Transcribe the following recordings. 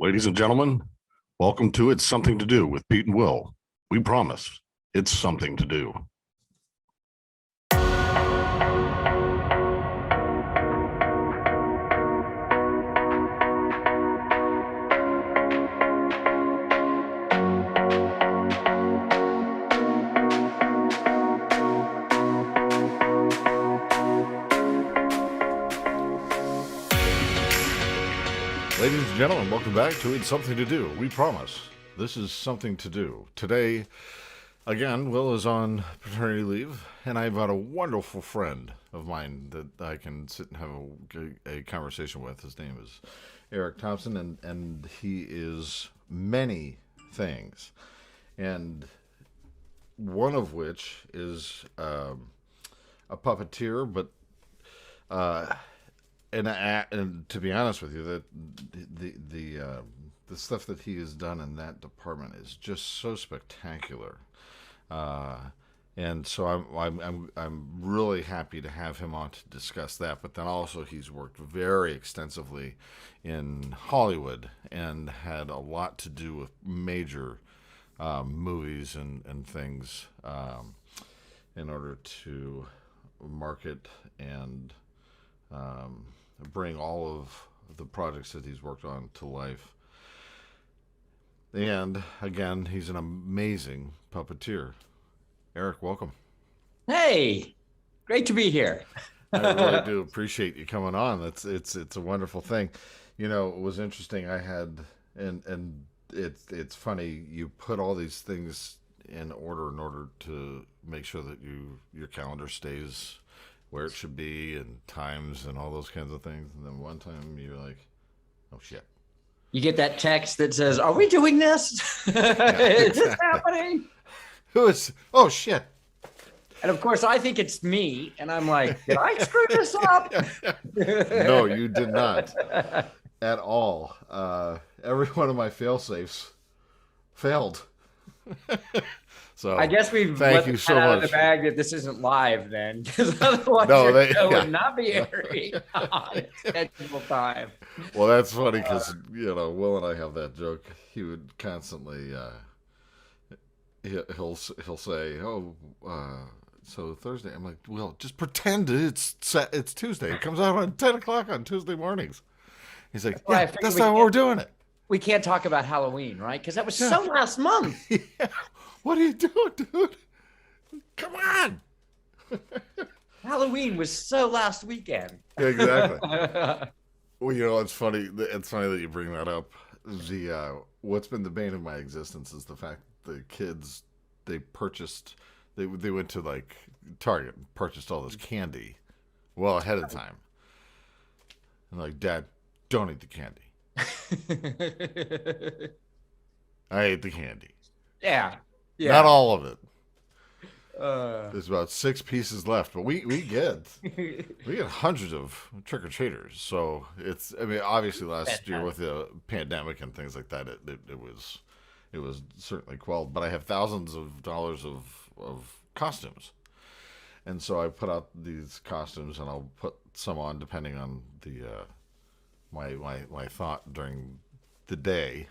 Ladies and gentlemen, welcome to It's Something to Do with Pete and Will. We promise it's something to do. Ladies and gentlemen, welcome back to It's Something to Do. We promise this is something to do. Today, again, Will is on paternity leave, and I've got a wonderful friend of mine that I can sit and have a conversation with. His name is Eric Thompson, and he is many things, and one of which is a puppeteer, but and to be honest with you, that the stuff that he has done in that department is just so spectacular, and so I'm really happy to have him on to discuss that. But then also he's worked very extensively in Hollywood and had a lot to do with major movies and things in order to market and bring all of the projects that he's worked on to life. And again, he's an amazing puppeteer. Eric, welcome. Hey, great to be here. I really do appreciate you coming on. It's a wonderful thing. You know, it was interesting. I had and it's funny, you put all these things in order to make sure that your calendar stays where it should be and times and all those kinds of things. And then one time you're like, oh shit. You get that text that says, are we doing this? Is this happening? Oh shit. And of course I think it's me. And I'm like, did I screw this up? No, you did not at all. Every one of my fail safes failed. So I guess we've thank let you the so cat out much. of the bag that this isn't live then, because otherwise No, show would not be airing on scheduled time. Well, that's funny because Will and I have that joke. He would constantly he'll say, "Oh, so Thursday." I'm like, "Well, just pretend it's Tuesday. It comes out on 10:00 on Tuesday mornings." He's like, "Yeah, that's how we're doing it." We can't talk about Halloween, right? Because that was so last month. Yeah. What are you doing, dude? Come on. Halloween was so last weekend. Yeah, exactly. Well, it's funny. It's funny that you bring that up. What's been the bane of my existence is the fact the kids they went to like Target and purchased all this candy well ahead of time. And like, Dad, don't eat the candy. I ate the candy. Yeah. Not all of it. There's about 6 pieces left, but we get hundreds of trick-or-treaters. So obviously last year with the pandemic and things like that, it was certainly quelled. But I have thousands of dollars of costumes, and so I put out these costumes, and I'll put some on depending on the my thought during the day.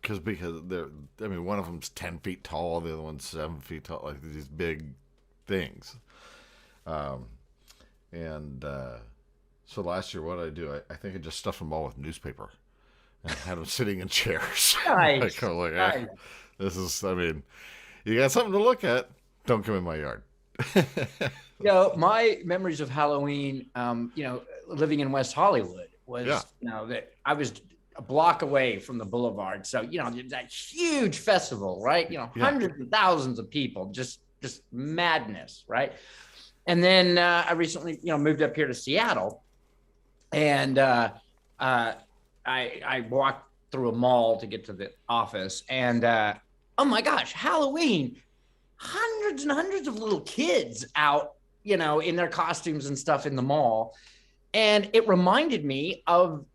Because one of them's 10 feet tall, the other one's 7 feet tall, like these big things. So last year, what did I do? I think I just stuffed them all with newspaper and had them sitting in chairs. Nice. Nice. This is, you got something to look at. Don't come in my yard. My memories of Halloween, living in West Hollywood was, that I was a block away from the boulevard. So, that huge festival, right? Hundreds of thousands of people, just madness, right? And then I recently, moved up here to Seattle, and I walked through a mall to get to the office, and oh my gosh, Halloween, hundreds and hundreds of little kids out, in their costumes and stuff in the mall. And it reminded me of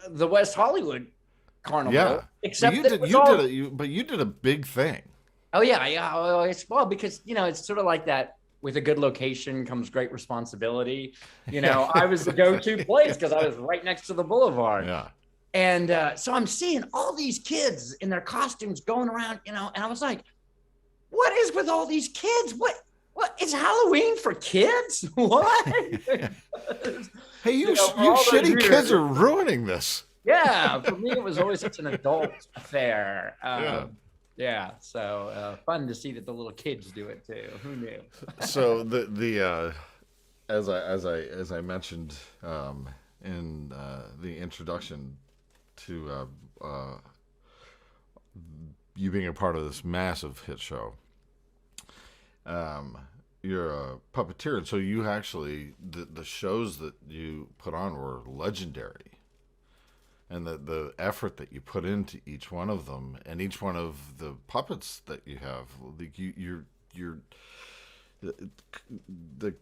the West Hollywood Carnival. Yeah, except you did a big thing. Oh yeah. Well, because it's sort of like that. With a good location comes great responsibility. I was the go-to place because I was right next to the boulevard. Yeah. And so I'm seeing all these kids in their costumes going around, and I was like, what is with all these kids? What is Halloween for kids? What? Hey, you shitty kids are ruining this. Yeah, for me, it was always such an adult affair. Yeah, so fun to see that the little kids do it too. Who knew? So as I mentioned in the introduction to you being a part of this massive hit show, you're a puppeteer, and so you actually the shows that you put on were legendary, and the effort that you put into each one of them, and each one of the puppets that you have, like you're the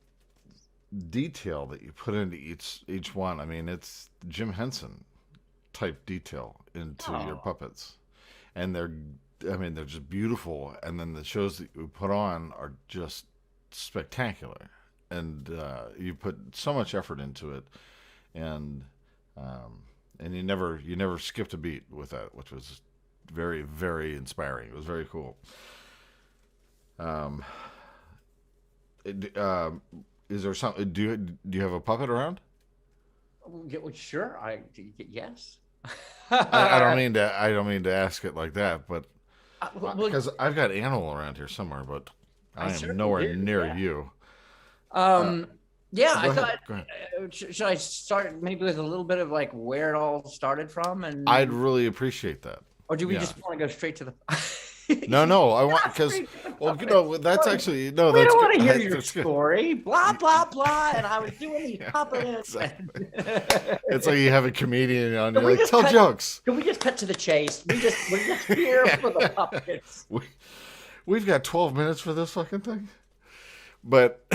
detail that you put into each one. I mean, it's Jim Henson type detail into your puppets, and they're just beautiful. And then the shows that you put on are just spectacular, and you put so much effort into it, and you never skipped a beat with that, which was very, very inspiring. It was very cool. Is there something? Do you have a puppet around? Sure. Yes. I don't mean to ask it like that, but because I've got Animal around here somewhere, but I am nowhere near you. Yeah, I thought. Should I start maybe with a little bit of like where it all started from? And I'd really appreciate that. Or do we just want to go straight to the? No, I want, because, well, that's actually, no, we that's don't want to hear your story, blah, blah, blah, and I was doing these puppets. Exactly. It's like you have a comedian on, you're like, tell jokes. Can we just cut to the chase? We're just here for the puppets. We've got 12 minutes for this fucking thing. But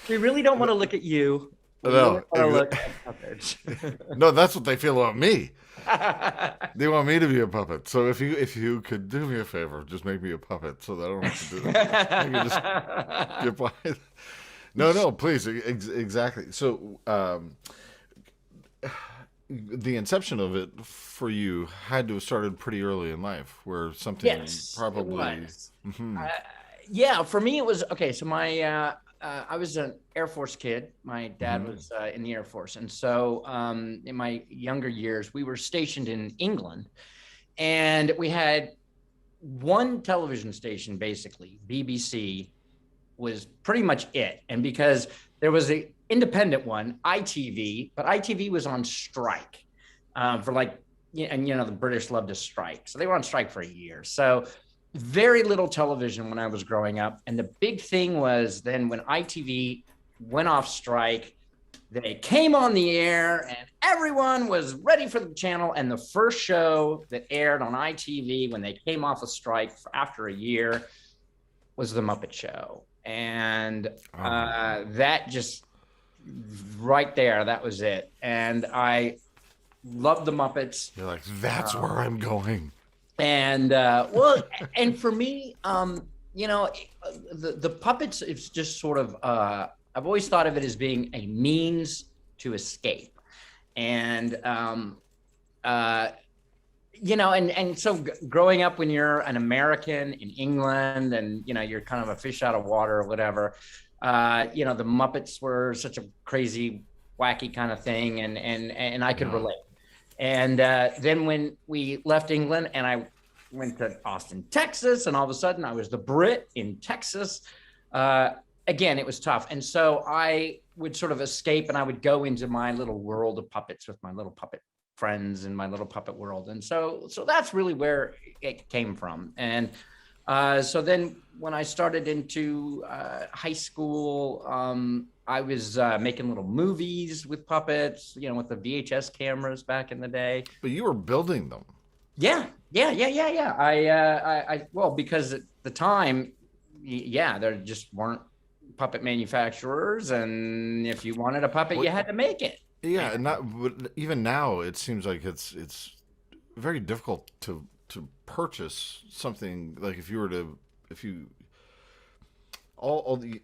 we really don't want to look at you. No, no, that's what they feel about me. They want me to be a puppet. So if you could do me a favor, just make me a puppet so that I don't have to do that. I can just get by. No, please, exactly. So the inception of it for you had to have started pretty early in life, where something probably. Yeah, for me it was okay. So my I was an Air Force kid. My dad was in the Air Force. And so in my younger years, we were stationed in England, and we had one television station, basically. BBC was pretty much it. And because there was an independent one, ITV, but ITV was on strike for like, and the British love to strike. So they were on strike for a year. So very little television when I was growing up. And the big thing was then when ITV went off strike, they came on the air and everyone was ready for the channel. And the first show that aired on ITV when they came off a strike after a year was The Muppet Show. And that just right there, that was it. And I loved the Muppets. You're like, that's where I'm going. And and for me, the puppets, it's just sort of, I've always thought of it as being a means to escape. And, and so growing up when you're an American in England and, you're kind of a fish out of water or whatever, the Muppets were such a crazy, wacky kind of thing. And I could relate. And then when we left England and I went to Austin, Texas, and all of a sudden I was the Brit in Texas, again, it was tough. And so I would sort of escape and I would go into my little world of puppets with my little puppet friends in my little puppet world. And so that's really where it came from. And so then when I started into high school, I was making little movies with puppets, with the VHS cameras back in the day. But you were building them. Yeah. Well, because at the time, there just weren't puppet manufacturers, and if you wanted a puppet, you had to make it. Yeah, but even now, it seems like it's very difficult to purchase something. Like all the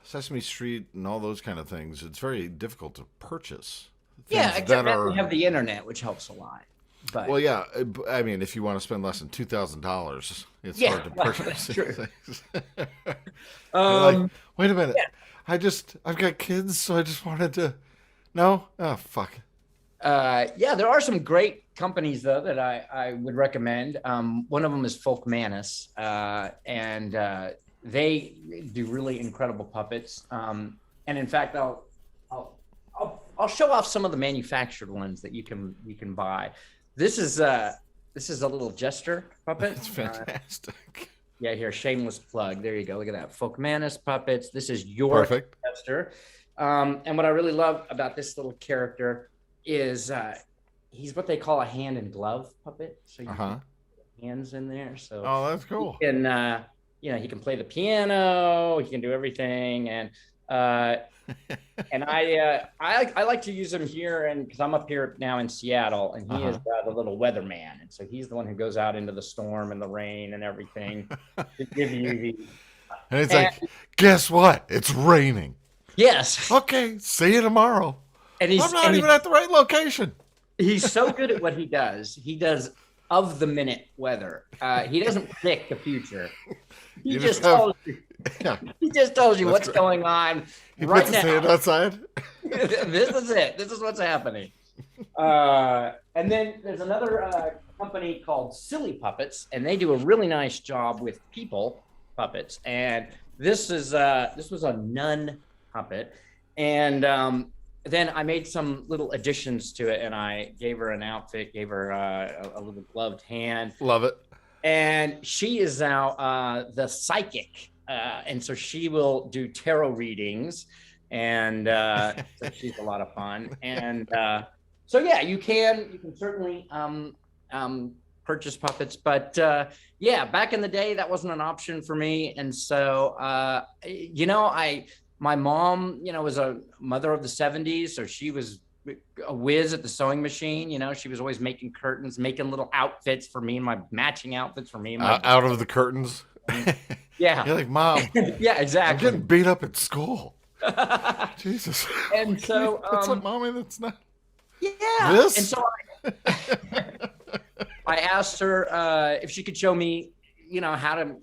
Sesame Street and all those kind of things, it's very difficult to purchase Yeah, except that we have the internet, which helps a lot. But well, yeah, I mean, if you want to spend less than $2,000, it's hard to purchase these things. Like, wait a minute, I've got kids, so I just wanted to. No, oh fuck. Yeah, there are some great companies though that I would recommend. One of them is Folk Manus, and they do really incredible puppets. And in fact, I'll show off some of the manufactured ones that you can buy. This is a little jester puppet. It's fantastic. Yeah, here, shameless plug. There you go. Look at that. Folk Manus puppets. This is your jester. And what I really love about this little character is he's what they call a hand and glove puppet. So you can put hands in there. So that's cool. He can, he can play the piano. He can do everything. And and I like to use him here, and because I'm up here now in Seattle, and he is the little weatherman, and so he's the one who goes out into the storm and the rain and everything to give you the. And it's like, guess what? It's raining. Yes. Okay. See you tomorrow. And I'm not even at the right location. He's so good at what he does. He does of the minute weather. He doesn't predict the future. He just tells you. Yeah. He just tells you what's going on right now. Stand outside. This is it. This is what's happening. And then there's another company called Silly Puppets, and they do a really nice job with people puppets. And this was a nun puppet, and then I made some little additions to it, and I gave her an outfit, gave her a little gloved hand. Love it. And she is now the psychic, and so she will do tarot readings, and so she's a lot of fun. And so yeah, you can certainly purchase puppets, but yeah, back in the day that wasn't an option for me, and so my mom, was a mother of the 70s, so she was a whiz at the sewing machine. She was always making curtains, making little outfits for me, and my matching outfits for me. And my out of the curtains. Yeah. You're like, Mom. Yeah, exactly. I'm getting beat up at school. Jesus. And so it's like, Mommy, that's not. Yeah. This. And so I asked her if she could show me, how to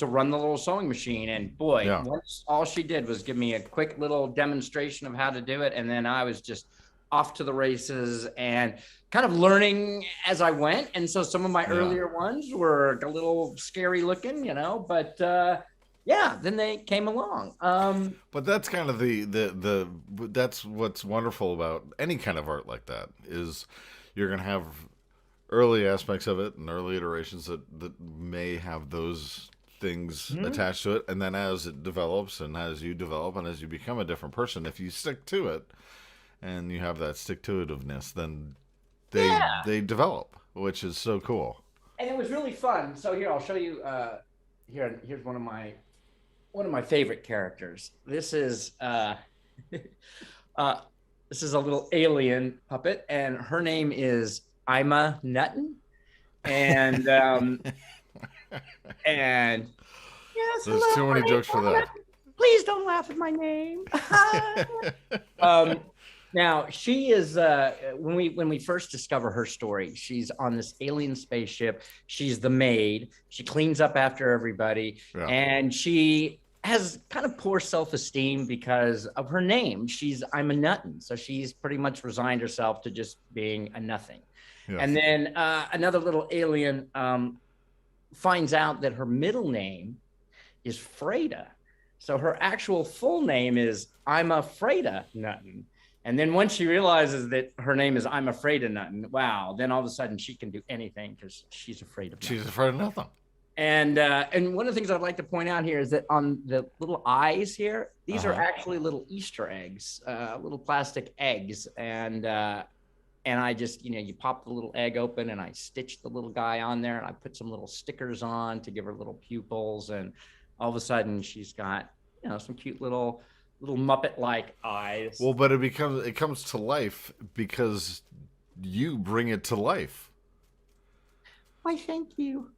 run the little sewing machine. And boy, once all she did was give me a quick little demonstration of how to do it. And then I was just off to the races and kind of learning as I went. And so some of my earlier ones were a little scary looking, but then they came along. But that's kind of that's what's wonderful about any kind of art like that is you're going to have early aspects of it and early iterations that may have those things attached to it. And then as it develops and as you develop and as you become a different person, if you stick to it and you have that stick-to-itiveness, then they develop, which is so cool. And it was really fun. So here, I'll show you, here's one of my favorite characters. This is, this is a little alien puppet, and her name is Ima Nuttin, and and yes, there's too many jokes for that. Please don't laugh at my name. Now she is when we first discover her story, she's on this alien spaceship. She's the maid. She cleans up after everybody, and she has kind of poor self-esteem because of her name. She's Ima Nuttin, so she's pretty much resigned herself to just being a nothing. Yes. And then another little alien finds out that her middle name is Freda. So her actual full name is Ima Freda Nuttin. And then once she realizes that her name is Ima Freda Nuttin, wow, then all of a sudden she can do anything because she's afraid of nothing. She's afraid of nothing. And one of the things I'd like to point out here is that on the little eyes here, these are actually little Easter eggs, little plastic eggs. And I just, you pop the little egg open and I stitch the little guy on there and I put some little stickers on to give her little pupils. And all of a sudden she's got, some cute little Muppet-like eyes. Well, but it comes to life because you bring it to life. Why, thank you.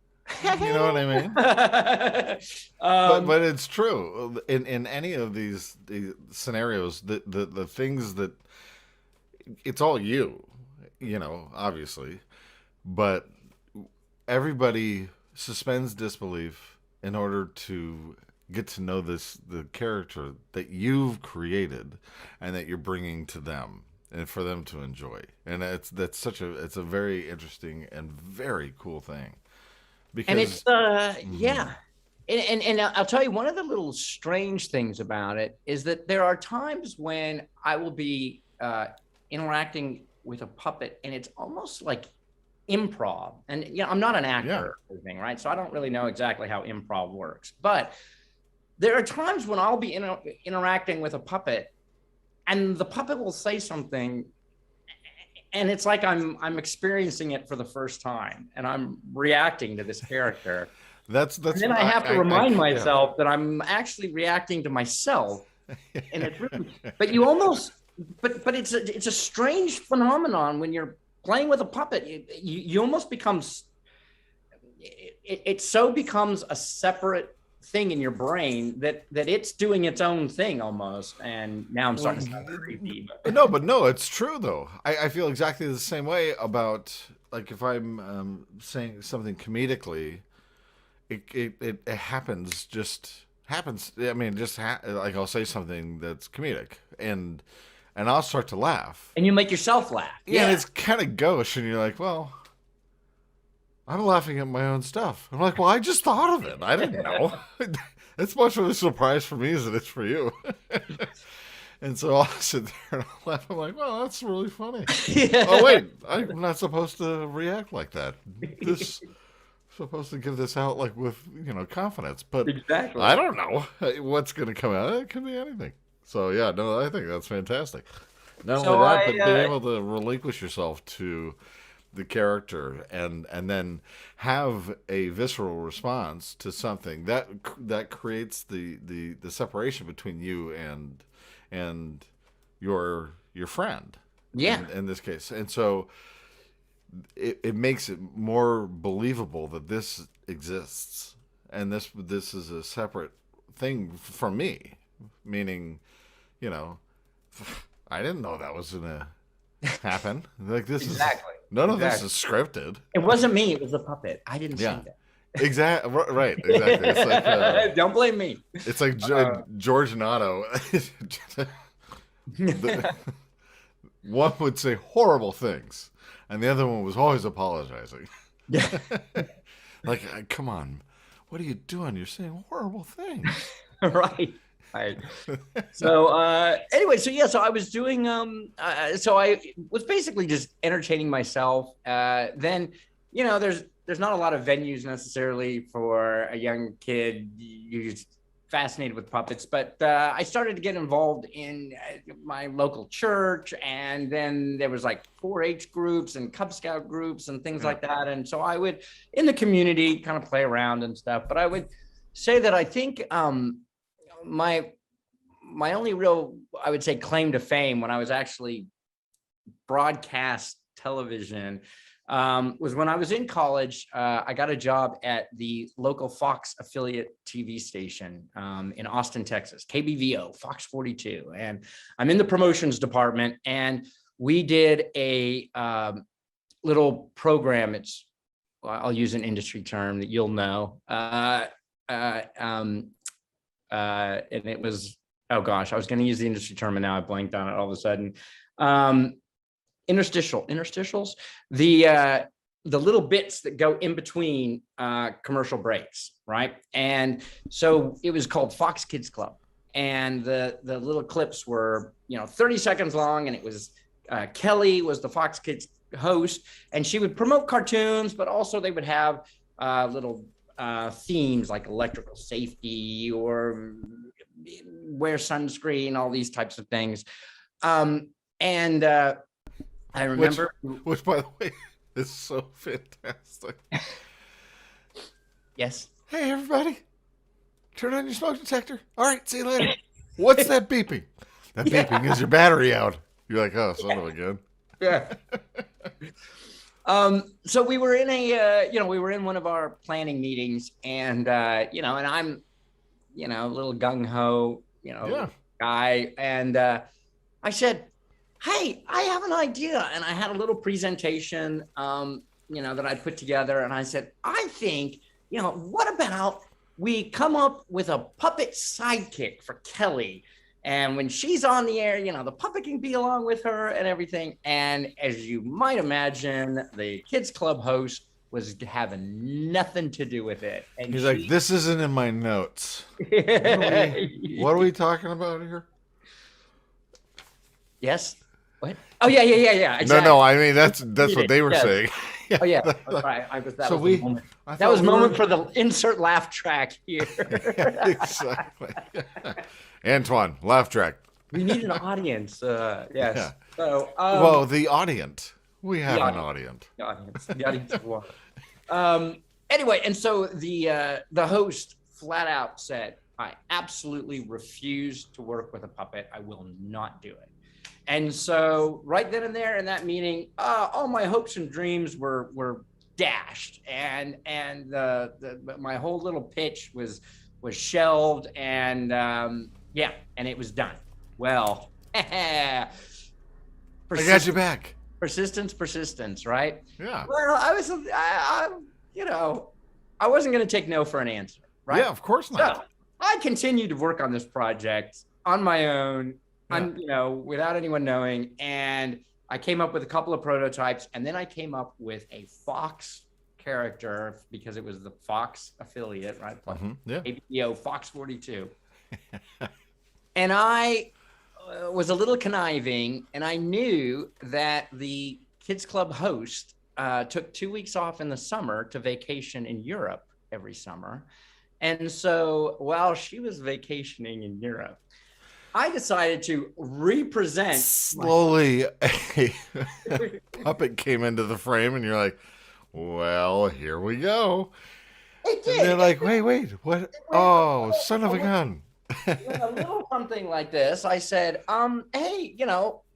You know what I mean? But it's true. In any of these scenarios, the things that it's all you, obviously, but everybody suspends disbelief in order to get to know the character that you've created and that you're bringing to them and for them to enjoy. And it's a very interesting and very cool thing. Because, and it's yeah. And I'll tell you, one of the little strange things about it is that there are times when I will be interacting with a puppet, and it's almost like improv. And I'm not an actor or anything, right? So I don't really know exactly how improv works. But there are times when I'll be interacting with a puppet, and the puppet will say something, and it's like I'm experiencing it for the first time, and I'm reacting to this character. That's and then I have to remind myself that I'm actually reacting to myself, and it's really, but you almost, but it's a strange phenomenon when you're playing with a puppet. You almost becomes, it so becomes a separate thing in your brain that it's doing its own thing almost. And now I'm starting to sound creepy. But. No, it's true though. I feel exactly the same way about, like, if I'm saying something comedically. It happens. I mean, like I'll say something that's comedic, and I'll start to laugh, and you make yourself laugh. Yeah, and it's kind of gauche, and you're like, well, I'm laughing at my own stuff. I'm like, well, I just thought of it. I didn't know. It's much of a surprise for me as it is for you. And so I'll sit there and I'll laugh. I'm like, well, that's really funny. Oh wait, I'm not supposed to react like that. This. Supposed to give this out like with confidence, but exactly. I don't know what's going to come out. It could be anything. So yeah, no, I think that's fantastic. Not only that, but being able to relinquish yourself to the character and then have a visceral response to something that creates the separation between you and your friend. Yeah. In this case, and so. It makes it more believable that this exists, and this is a separate thing from me. Meaning, I didn't know that was gonna happen. Like this exactly. None of this is scripted. It wasn't me. It was the puppet. I didn't say that. Exactly. Right. Exactly. It's like don't blame me. It's like George and Otto. One would say horrible things. And the other one was always apologizing. Yeah. Like, come on. What are you doing? You're saying horrible things. Right. So anyway, so I was doing so I was basically just entertaining myself. Then, there's not a lot of venues necessarily for a young kid who's fascinated with puppets, but I started to get involved in my local church, and then there was like 4-H groups and Cub Scout groups and things like that. And so I would, in the community, kind of play around and stuff. But I would say that I think my only real, I would say, claim to fame when I was actually broadcast television was when I was in college. I got a job at the local Fox affiliate TV station in Austin, Texas, KBVO, Fox 42. And I'm in the promotions department, and we did a little program. I'll use an industry term that you'll know. And it was, oh gosh, I was going to use the industry term and now I blanked on it all of a sudden. Interstitials, the little bits that go in between commercial breaks, right? And so it was called Fox Kids Club, and the little clips were 30 seconds long, and it was Kelly was the Fox Kids host, and she would promote cartoons, but also they would have little themes like electrical safety or wear sunscreen, all these types of things, and I remember, which by the way, is so fantastic. Yes. Hey, everybody. Turn on your smoke detector. All right, see you later. What's that beeping? That beeping is your battery out. You're like, oh, son of a gun. Yeah. So we were in we were in one of our planning meetings, and and I'm, a little gung ho, guy, and I said, hey, I have an idea. And I had a little presentation, that I put together. And I said, I think, what about we come up with a puppet sidekick for Kelly? And when she's on the air, the puppet can be along with her and everything. And as you might imagine, the kids club host was having nothing to do with it. And he's like, this isn't in my notes. What are we talking about here? Yes. What? Oh yeah. Exactly. No. I mean, that's what they were saying. Yeah. Oh yeah. That was moment for the insert laugh track here. Exactly. Antoine, laugh track. We need an audience. Yes. Yeah. So, the audience. We have an audience. The audience. The audience. Anyway, and so the host flat out said, "I absolutely refuse to work with a puppet. I will not do it." And so right then and there in that meeting, all my hopes and dreams were dashed, and my whole little pitch was shelved, and and it was done. Well, I got you back. Persistence, right? Yeah. Well, I wasn't going to take no for an answer, right? Yeah, of course not. So I continued to work on this project on my own. Without anyone knowing. And I came up with a couple of prototypes, and then I came up with a Fox character because it was the Fox affiliate, right? Yeah. ABO Fox 42. And I was a little conniving, and I knew that the kids club host took 2 weeks off in the summer to vacation in Europe every summer. And so while she was vacationing in Europe, I decided to represent. Slowly, a puppet came into the frame, and you're like, well, here we go. It did. And they're like, wait, what? Oh, son of a gun. A little something like this. I said, hey,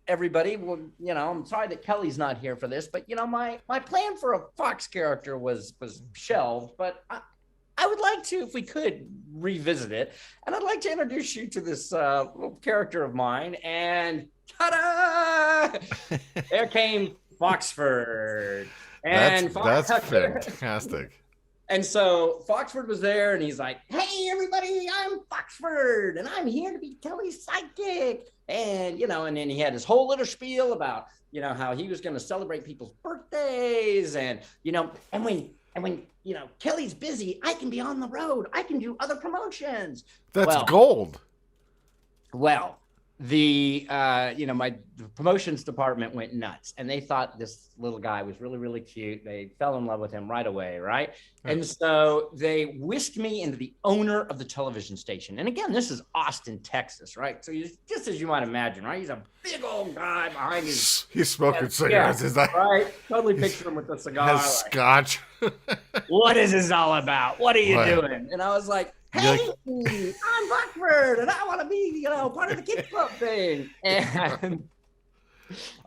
everybody, well, I'm sorry that Kelly's not here for this, but, my plan for a Fox character was shelved, but I would like to, if we could, revisit it. And I'd like to introduce you to this little character of mine. And ta-da! There came Foxford. And that's fantastic. And so Foxford was there, and he's like, hey, everybody, I'm Foxford, and I'm here to be Kelly's sidekick. And, and then he had his whole little spiel about, how he was going to celebrate people's birthdays. And, and when Kelly's busy, I can be on the road. I can do other promotions. That's gold. Well, the promotions department went nuts, and they thought this little guy was really, really cute. They fell in love with him right away, right? And so they whisked me into the owner of the television station. And again, this is Austin, Texas, right? So just as you might imagine, right? He's a big old guy behind his. He's smoking cigarettes, is that right? Totally picture him with a cigar. Has scotch. What is this all about? What are you doing? And I was like, hey, I'm Blackbird, and I want to be, part of the kids club thing. And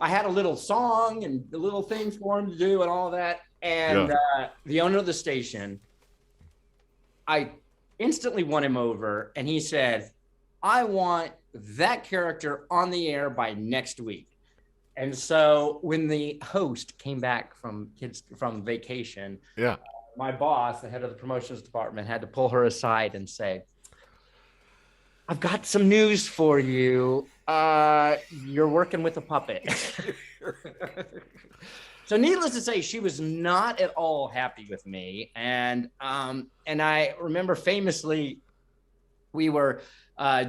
I had a little song and the little things for him to do and all that. And the owner of the station, I instantly won him over, and he said, I want that character on the air by next week. And so when the host came back from vacation, my boss, the head of the promotions department, had to pull her aside and say, I've got some news for you. You're working with a puppet. So needless to say, she was not at all happy with me. And I remember famously, we were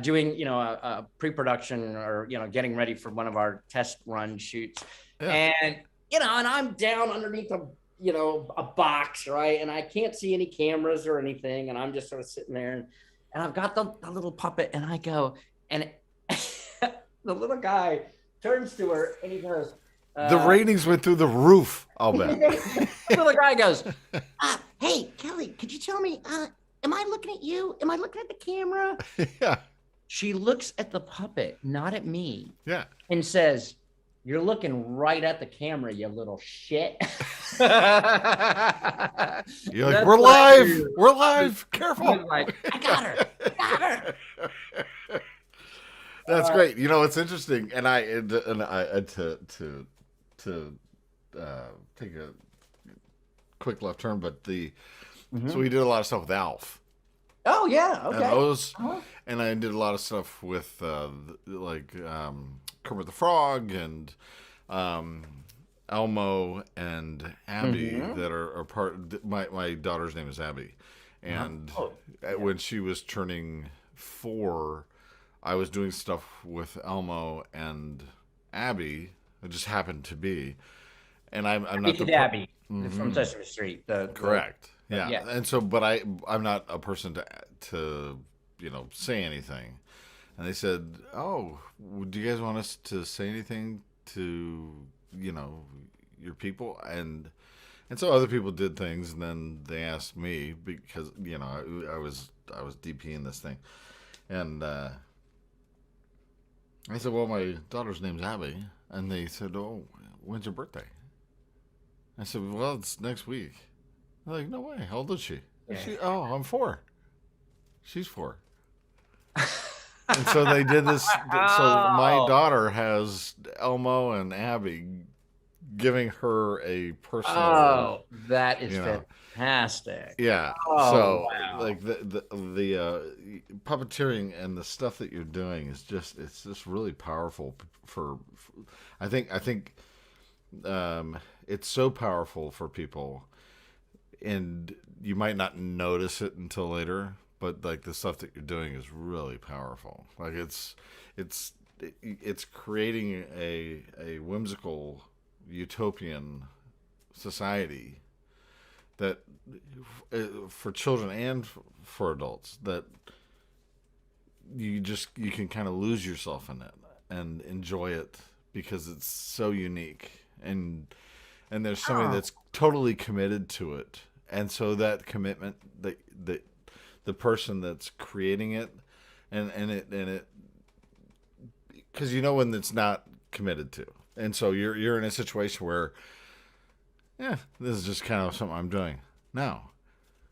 doing, a pre-production or, getting ready for one of our test run shoots. Yeah. And, and I'm down underneath a box, right? And I can't see any cameras or anything. And I'm just sort of sitting there, and I've got the little puppet, and I go, and the little guy turns to her and he goes, the ratings went through the roof, I'll bet. The little guy goes, hey, Kelly, could you tell me, am I looking at you? Am I looking at the camera? Yeah. She looks at the puppet, not at me. Yeah. And says, you're looking right at the camera, you little shit. You're like, we're live. We're live. Careful. I was like, I got her. That's great. You know, it's interesting, and I to take a quick left turn, but so we did a lot of stuff with Alf. Oh yeah, okay. And those, and I did a lot of stuff with Kermit the Frog and Elmo and Abby that are part. My daughter's name is Abby, and when she was turning 4, I was doing stuff with Elmo and Abby. It just happened to be, and I'm not the Abby from Sesame Street. Correct. Yeah. And so, but I'm not a person to say anything. And they said, "Oh, do you guys want us to say anything to your people?" And so other people did things, and then they asked me because I was DPing this thing, and I said, "Well, my daughter's name's Abby," and they said, "Oh, when's your birthday?" I said, "Well, it's next week." They're like, "No way! How old is she?" Yeah. I'm 4. She's 4. And so they did this. So my daughter has Elmo and Abby giving her a personal. Oh, that is fantastic. Yeah. Oh, so wow. like the puppeteering and the stuff that you're doing is just really powerful. I think it's so powerful for people. And you might not notice it until later, but like the stuff that you're doing is really powerful. Like it's creating a whimsical utopian society that for children and for adults that you can kind of lose yourself in it and enjoy it because it's so unique and there's somebody that's totally committed to it. And so that commitment, the person that's creating it, and it, because when it's not committed to, and so you're in a situation where, this is just kind of something I'm doing. No,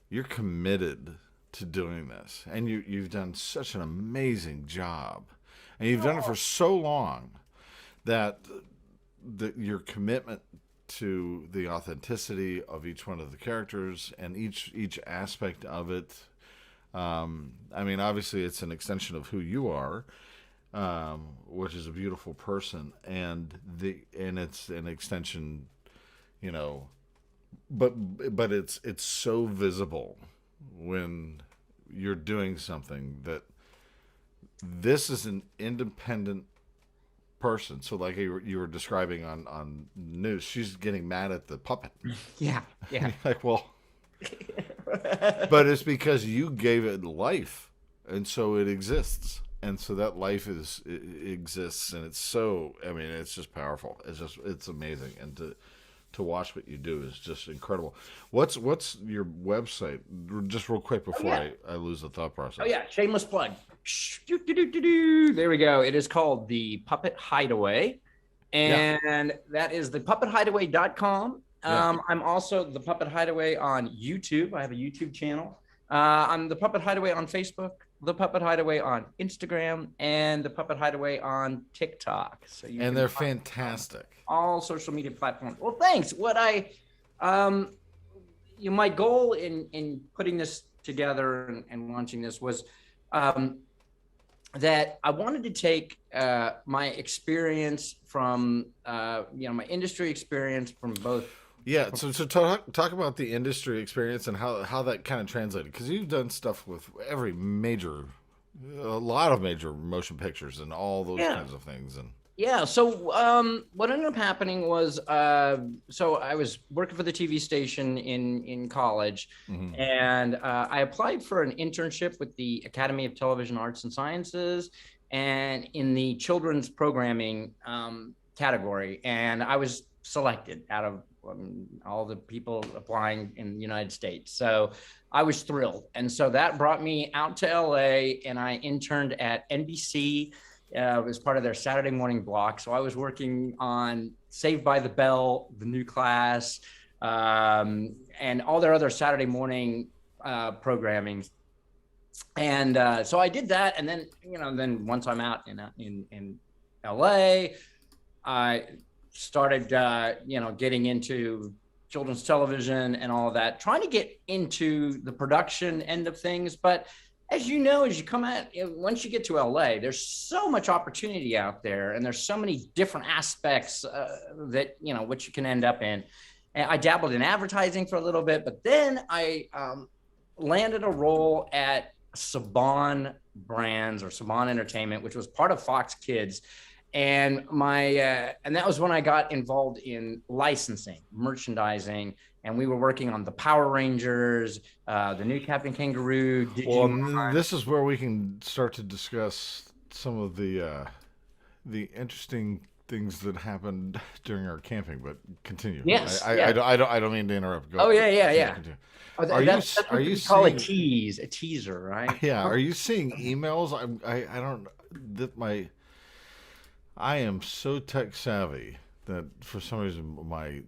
you're committed to doing this, and you've done such an amazing job, and you've done it for so long that your commitment to the authenticity of each one of the characters and each aspect of it. I mean, obviously, it's an extension of who you are, which is a beautiful person, and it's an extension, but it's so visible when you're doing something that this is an independent person. So like you were describing on news, she's getting mad at the puppet. Yeah. Like, well, but it's because you gave it life, and so it exists, and so that life exists, and it's so. I mean, it's just powerful. It's amazing, and to watch what you do is just incredible. What's your website? Just real quick before I lose the thought process. Oh yeah, shameless plug. There we go. It is called the Puppet Hideaway, and that is the puppethideaway.com. I'm also the Puppet Hideaway on YouTube. I have a YouTube channel. I'm the Puppet Hideaway on Facebook, the Puppet Hideaway on Instagram, and the Puppet Hideaway on TikTok. So they're fantastic. All social media platforms. Well, thanks. What my goal in putting this together and launching this was that I wanted to take my experience from my industry experience from both. Yeah, so talk about the industry experience and how that kind of translated, because you've done stuff with a lot of major motion pictures and all those kinds of things. And so what ended up happening was so I was working for the TV station in college, and I applied for an internship with the Academy of Television Arts and Sciences, and in the children's programming category, and I was selected out of all the people applying in the United States. So I was thrilled. And so that brought me out to LA, and I interned at NBC. It was part of their Saturday morning block. So I was working on Saved by the Bell, The New Class, and all their other Saturday morning programming. So I did that, and then then once I'm out in LA, I started getting into children's television and all of that, trying to get into the production end of things. But as you know, as you come out, once you get to LA, there's so much opportunity out there, and there's so many different aspects that what you can end up in. And I dabbled in advertising for a little bit, but then I landed a role at Saban Brands or Saban Entertainment, which was part of Fox Kids. And and that was when I got involved in licensing, merchandising, and we were working on the Power Rangers, the new Captain Kangaroo. Well, this is where we can start to discuss some of the interesting things that happened during our camping. But continue. Yes, I don't mean to interrupt. Go, yeah. Continue. That's what you call a teaser, right? Yeah. Are you seeing emails? I am so tech savvy that for some reason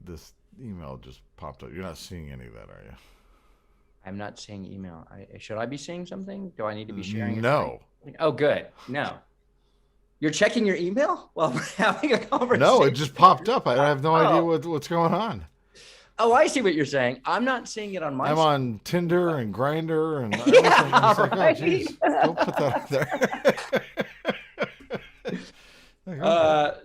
this email just popped up. You're not seeing any of that, are you? I'm not seeing email. Should I be seeing something? Do I need to be sharing? No. Oh, good. No. You're checking your email while we're having a conversation? No, it just popped up. I have no idea what's going on. Oh, I see what you're saying. I'm not seeing it on my I'm side. on Tinder and Grindr and everything. Yeah, like, right. oh, geez, don't put that up there.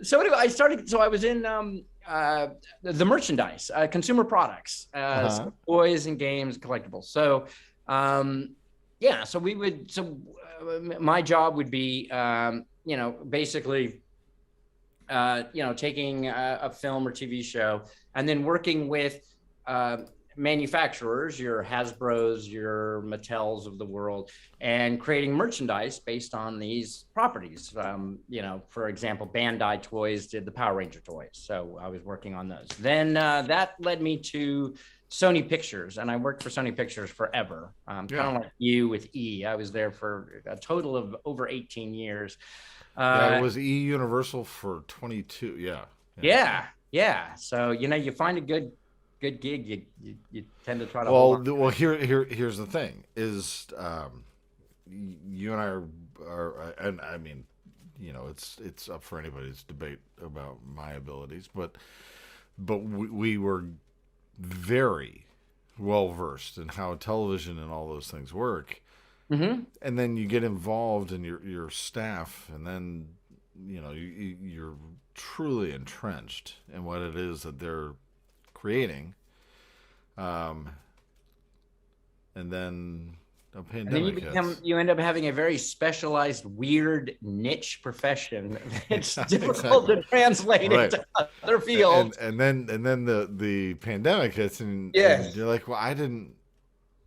So anyway, I was in the merchandise, consumer products, toys and games, collectibles. So, my job would be, basically, taking a film or TV show and then working with manufacturers, your Hasbros, your Mattels of the world, and creating merchandise based on these properties. For example, Bandai Toys did the Power Ranger toys, so I was working on those. Then that led me to Sony Pictures, and I worked for Sony Pictures forever. Kind of like you with E. I was there for a total of over 18 years. It was E Universal for 22. Yeah. So you find a good gig, you tend to try to. Well, here's the thing: is you and I are, and I mean, it's up for anybody's debate about my abilities, but we were very well versed in how television and all those things work. Mm-hmm. And then you get involved in your staff, and then you're truly entrenched in what it is that they're creating. And then a pandemic hits. You end up having a very specialized, weird niche profession. It's difficult to translate into other fields. And then the pandemic hits, and you're like, well,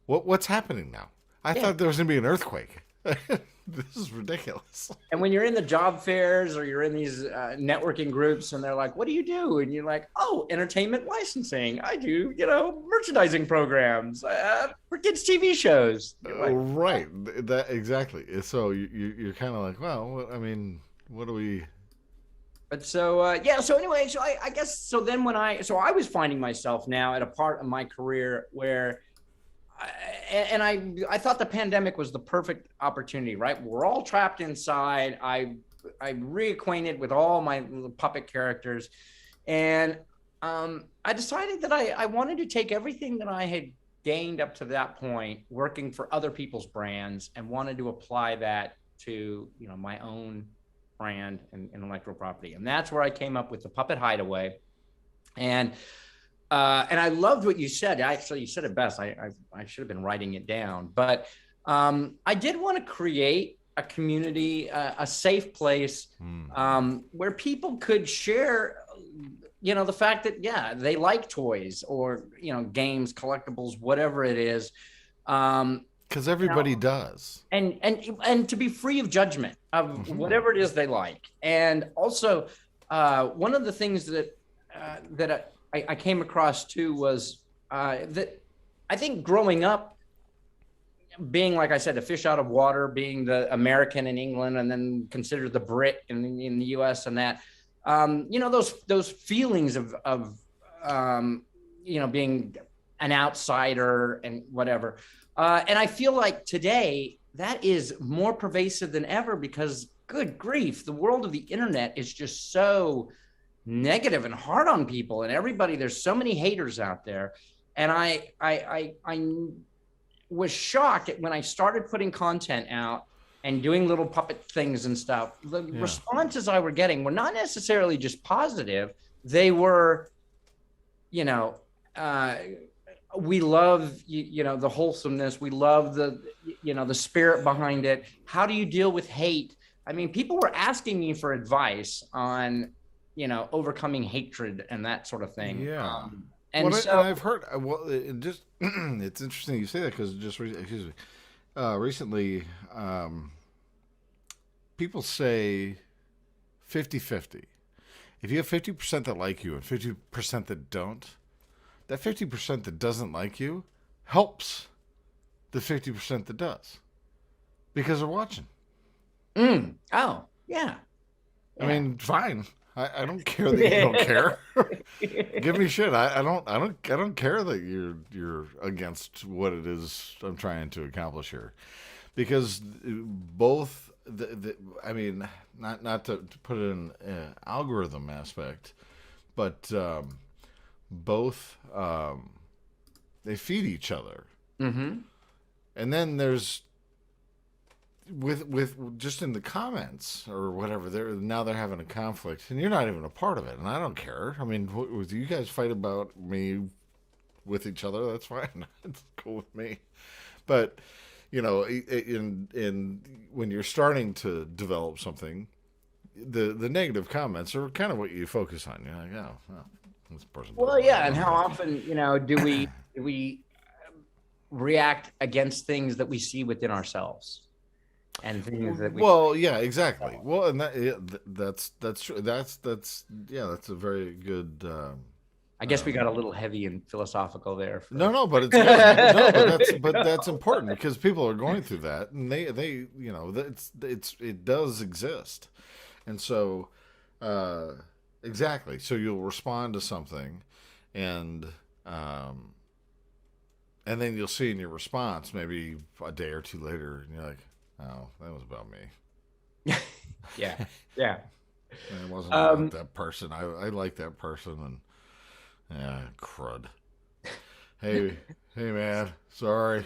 what's happening now? I thought there was going to be an earthquake. This is ridiculous. And when you're in the job fairs or you're in these networking groups and they're like, what do you do? And you're like, oh, entertainment licensing. I do, merchandising programs for kids' TV shows. Like, right. That exactly. So you're kind of like, well, I mean, what do we... But so anyway, so I guess, so then I was finding myself now at a part of my career where I thought the pandemic was the perfect opportunity, right? We're all trapped inside. I reacquainted with all my puppet characters, and I decided that I wanted to take everything that I had gained up to that point, working for other people's brands, and wanted to apply that to my own brand and intellectual property. And that's where I came up with the Puppet Hideaway. And I loved what you said. Actually, you said it best. I should have been writing it down. But I did want to create a community, a safe place where people could share, the fact that, they like toys or, games, collectibles, whatever it is. Because everybody does. And to be free of judgment of whatever it is they like. And also, one of the things that I came across too was that I think growing up, being, like I said, a fish out of water, being the American in England and then considered the Brit in the US and that, those feelings of being an outsider and whatever. And I feel like today, that is more pervasive than ever because, good grief, the world of the internet is just so negative and hard on people and everybody. There's so many haters out there. And I was shocked when I started putting content out and doing little puppet things and stuff. The responses I were getting were not necessarily just positive. They were, you know, we love, the wholesomeness. We love the spirit behind it. How do you deal with hate? I mean, people were asking me for advice on, overcoming hatred and that sort of thing. Yeah. And well, so I've heard, just it's interesting you say that because recently, people say 50-50. If you have 50% that like you and 50% that don't, that 50% that doesn't like you helps the 50% that does because they're watching. Oh, yeah. I mean, fine. I don't care that you don't care. Give me shit. I don't care that you're against what it is I'm trying to accomplish here, because both I mean, not to put it in an algorithm aspect, but both they feed each other. Mm-hmm. And then there's with just in the comments or whatever, they're having a conflict, and you're not even a part of it, and I don't care. I mean, you guys fight about me with each other, that's fine. It's cool with me. But in when you're starting to develop something, the negative comments are kind of what you focus on. You're like, oh, well, this person. Well, yeah, and how often do we react against things that we see within ourselves? And things that yeah, exactly. Well, and that's true. That's a very good. I guess we got a little heavy and philosophical there. No, but it's good. No, but that's important because people are going through that, and they it does exist, and so exactly. So you'll respond to something, and then you'll see in your response maybe a day or two later, and you're like, oh, that was about me. Yeah. It wasn't about that person. I like that person, and crud. Hey, man, sorry.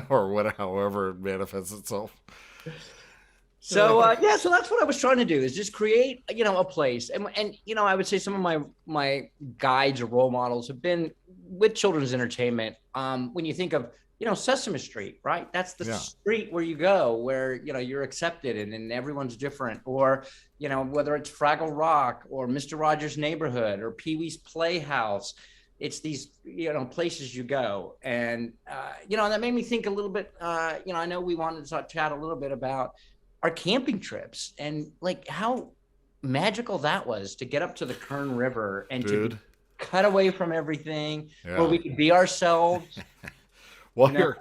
Or whatever, however it manifests itself. So so that's what I was trying to do, is just create a place, and I would say some of my guides or role models have been with children's entertainment. When you think of Sesame Street, right? That's the street where you go, where, you're accepted and everyone's different. Or, whether it's Fraggle Rock or Mr. Rogers' Neighborhood or Pee-wee's Playhouse, it's these, places you go. And, that made me think a little bit, I know we wanted to chat a little bit about our camping trips and like how magical that was to get up to the Kern River and to cut away from everything where we could be ourselves. Well, here,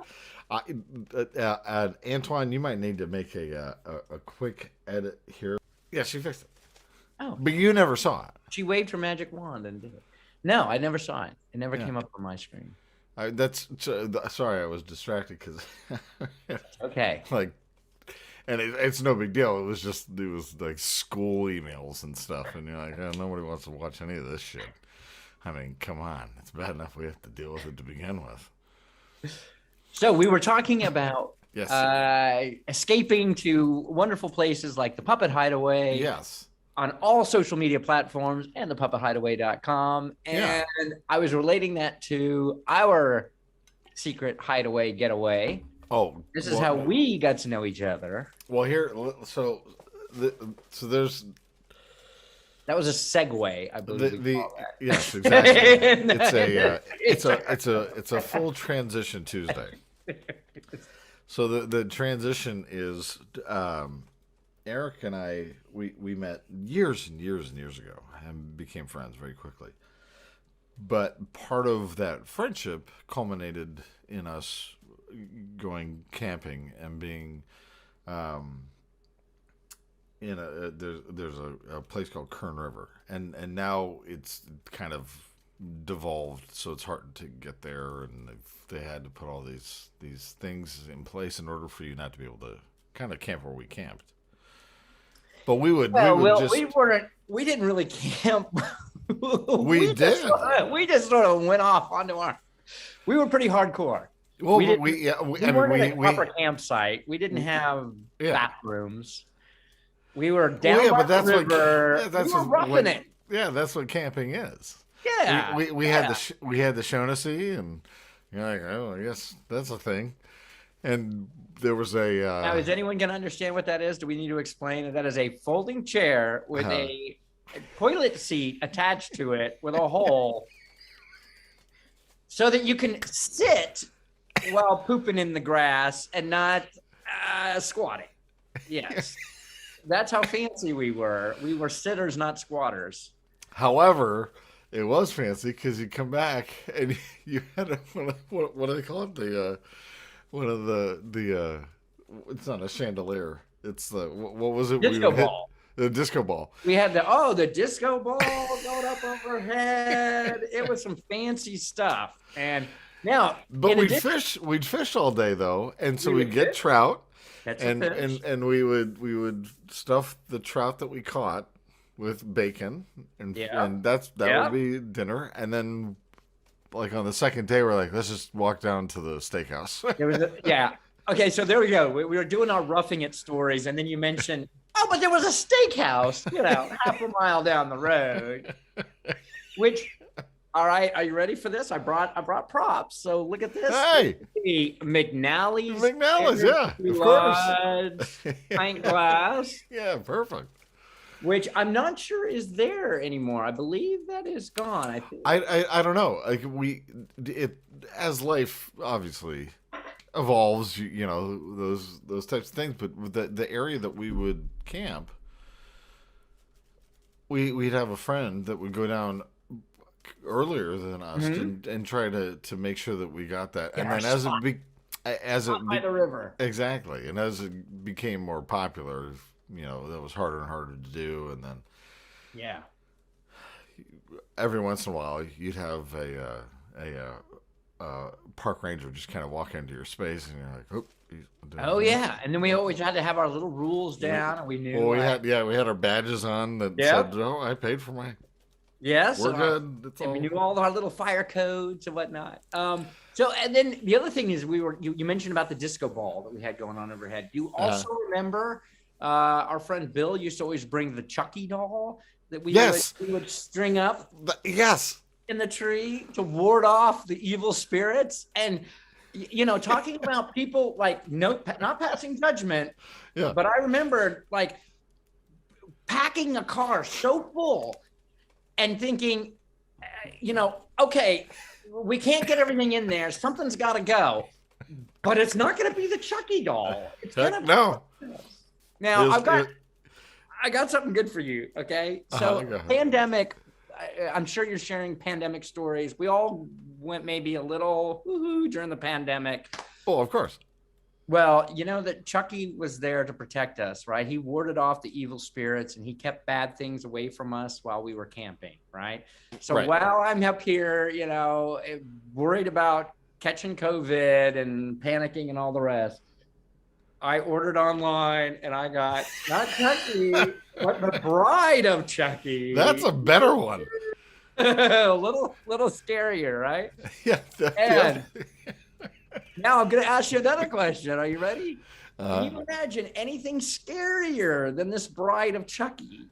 Antoine, you might need to make a quick edit here. Yeah, she fixed it. Oh, but you never saw it. She waved her magic wand and did it. No, I never saw it. It never came up on my screen. Sorry, I was distracted because. Okay. And it's no big deal. It was like school emails and stuff, and you're like, oh, nobody wants to watch any of this shit. I mean, come on, it's bad enough we have to deal with it to begin with. So we were talking about escaping to wonderful places like the Puppet Hideaway. Yes. On all social media platforms and thepuppethideaway.com. And I was relating that to our secret hideaway getaway. Oh, this is how we got to know each other. Well, so there's. That was a segue, I believe. Yes, exactly. It's a full transition Tuesday. So the transition is Eric and I we met years and years and years ago and became friends very quickly. But part of that friendship culminated in us going camping and being there's a place called Kern River, and now it's kind of devolved, so it's hard to get there, and they had to put all these things in place in order for you not to be able to kind of camp where we camped. But we didn't really camp. we did. We just sort of went off onto we were pretty hardcore. Well, we weren't at a proper campsite. We didn't have bathrooms. We were down by the river. We were roughing it. Yeah, that's what camping is. Yeah, we had the Shaughnessy, and you're like, oh, I guess that's a thing. And there was a. Now, is anyone going to understand what that is? Do we need to explain that is a folding chair with a toilet seat attached to it with a hole, so that you can sit while pooping in the grass and not squatting. Yes, that's how fancy we were. We were sitters, not squatters. However, it was fancy because you come back and you had what do they call it? One of the it's not a chandelier. It's the what was it? Disco ball. The disco ball. We had the disco ball going up overhead. It was some fancy stuff. And now, but we'd fish all day though, and so we'd get trout. That's and we would stuff the trout that we caught with bacon, and that would be dinner. And then, like on the second day, we're like, let's just walk down to the steakhouse. Okay, so there we go. We were doing our roughing it stories, and then you mentioned, oh, but there was a steakhouse, half a mile down the road. Which, all right, are you ready for this? I brought props. So look at this. Hey, McNally's, yeah, of course. Pint glass. Yeah, perfect. Which I'm not sure is there anymore. I believe that is gone. I think. I don't know. Like as life obviously evolves, those types of things. But the area that we would camp, we'd have a friend that would go down earlier than us and try to make sure that we got that. And then by the river, exactly, and as it became more popular, that was harder and harder to do. And then every once in a while you'd have a park ranger just kind of walk into your space, and you're like, oh yeah. And then we always had to have our little rules down, and we knew. Well, we had our badges on that said, "No, I paid for my." Yes, we're good. We knew all our little fire codes and whatnot. So, and then the other thing is, you mentioned about the disco ball that we had going on overhead. You also remember our friend Bill used to always bring the Chucky doll that we would string up. Yes. In the tree to ward off the evil spirits. And talking about people like not passing judgment. Yeah. But I remember like packing a car so full and thinking, okay, we can't get everything in there. Something's got to go. But it's not going to be the Chucky doll. It's going to be no. Now I got something good for you. Okay, so pandemic. I'm sure you're sharing pandemic stories. We all went maybe a little woo-hoo during the pandemic. Oh, of course. Well, that Chucky was there to protect us, right? He warded off the evil spirits, and he kept bad things away from us while we were camping, right? So while I'm up here, worried about catching COVID and panicking and all the rest, I ordered online, and I got not Chucky, but the bride of Chucky. That's a better one. A little scarier, right? Yeah. Now I'm going to ask you another question. Are you ready? Can you imagine anything scarier than this bride of Chucky?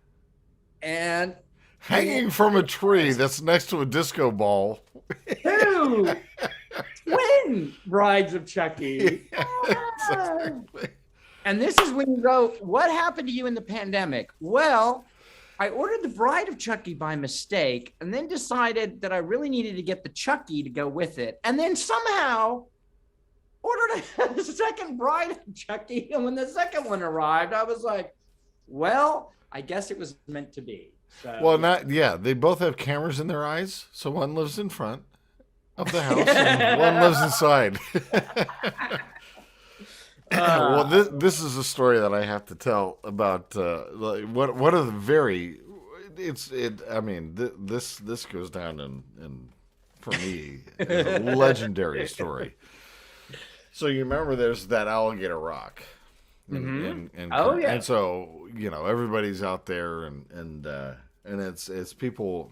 And hanging from a tree that's next to a disco ball. Two twin brides of Chucky. Exactly. And this is when you go, what happened to you in the pandemic? Well, I ordered the bride of Chucky by mistake, and then decided that I really needed to get the Chucky to go with it. And then somehow ordered a second bride of Chucky. And when the second one arrived, I was like, well, I guess it was meant to be. So, they both have cameras in their eyes. So one lives in front of the house and one lives inside. Well, this is a story that I have to tell about one of the very I mean, this goes down in for me as a legendary story. So you remember there's that alligator rock. And so everybody's out there and it's people,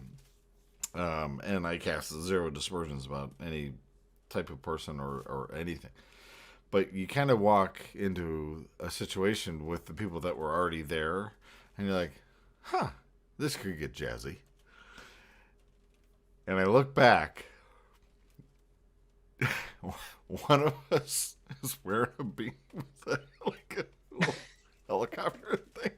and I cast zero dispersions about any type of person or anything, but you kind of walk into a situation with the people that were already there, and you're like, this could get jazzy. And I look back, one of us is wearing a beam with a little helicopter thing.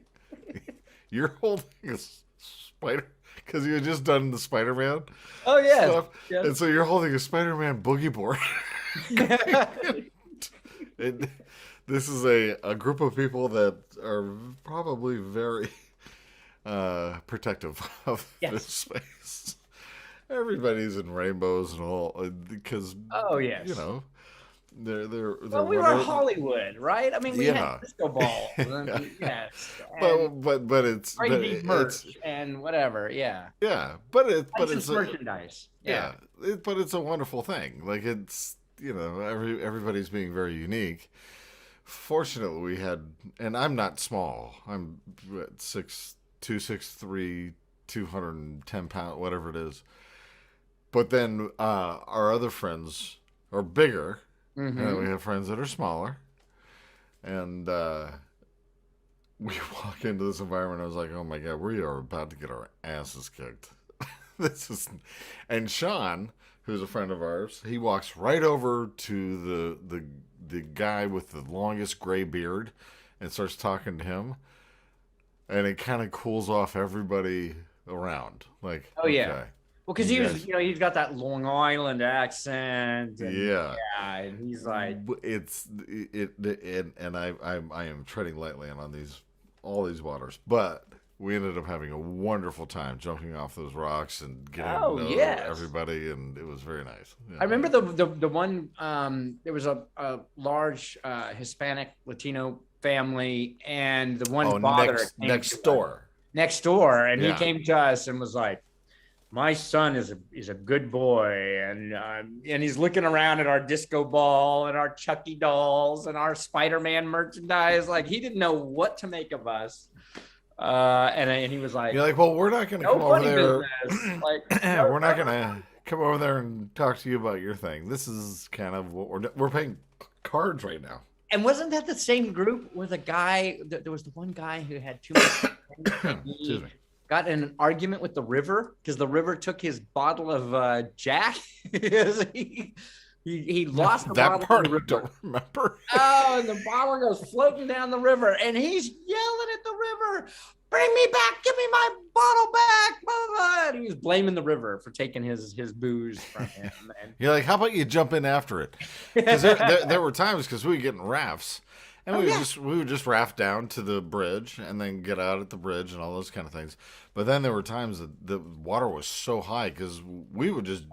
You're holding a spider because you had just done the Spider-Man. Oh yeah. Stuff. Yes. And so you're holding a Spider-Man boogie board. This is a group of people that are probably very protective of this space. Everybody's in rainbows and all because they're well, we were Hollywood, right? I mean, we had disco balls, and, but it's merch and whatever, but it's merchandise, but it's a wonderful thing. Like it's everybody's being very unique. Fortunately, we had, and I'm not small. I'm 6'2", 6'3", 210 pounds, whatever it is. But then our other friends are bigger. Mm-hmm. And we have friends that are smaller. And we walk into this environment. I was like, oh my God, we are about to get our asses kicked. And Sean, who's a friend of ours, he walks right over to the guy with the longest gray beard and starts talking to him. And it kind of cools off everybody around. Like, oh, okay. Yeah. Well, because he's got that Long Island accent. And, and he's like, and I am treading lightly on all these waters, but we ended up having a wonderful time jumping off those rocks and getting to know everybody, and it was very nice. Yeah. I remember the one. There was a large Hispanic Latino family, and the one father next door, and he came to us and was like, my son is a good boy, and he's looking around at our disco ball and our Chucky dolls and our Spider-Man merchandise. Like, he didn't know what to make of us. And he was like, you're like, well, we're not going to come over there. We're not going to come over there and talk to you about your thing. This is kind of what we're playing cards right now. And wasn't that the same group with a guy? There was the one guy who had too much. Excuse me. Got in an argument with the river because the river took his bottle of Jack. he lost the that bottle. That part I don't remember. Oh, and the bottle goes floating down the river, and he's yelling at the river, "Bring me back! Give me my bottle back!" And he was blaming the river for taking his booze from him. And you're like, how about you jump in after it? Because there were times because we would get in rafts. And we would just raft down to the bridge and then get out at the bridge and all those kind of things. But then there were times that the water was so high because we would just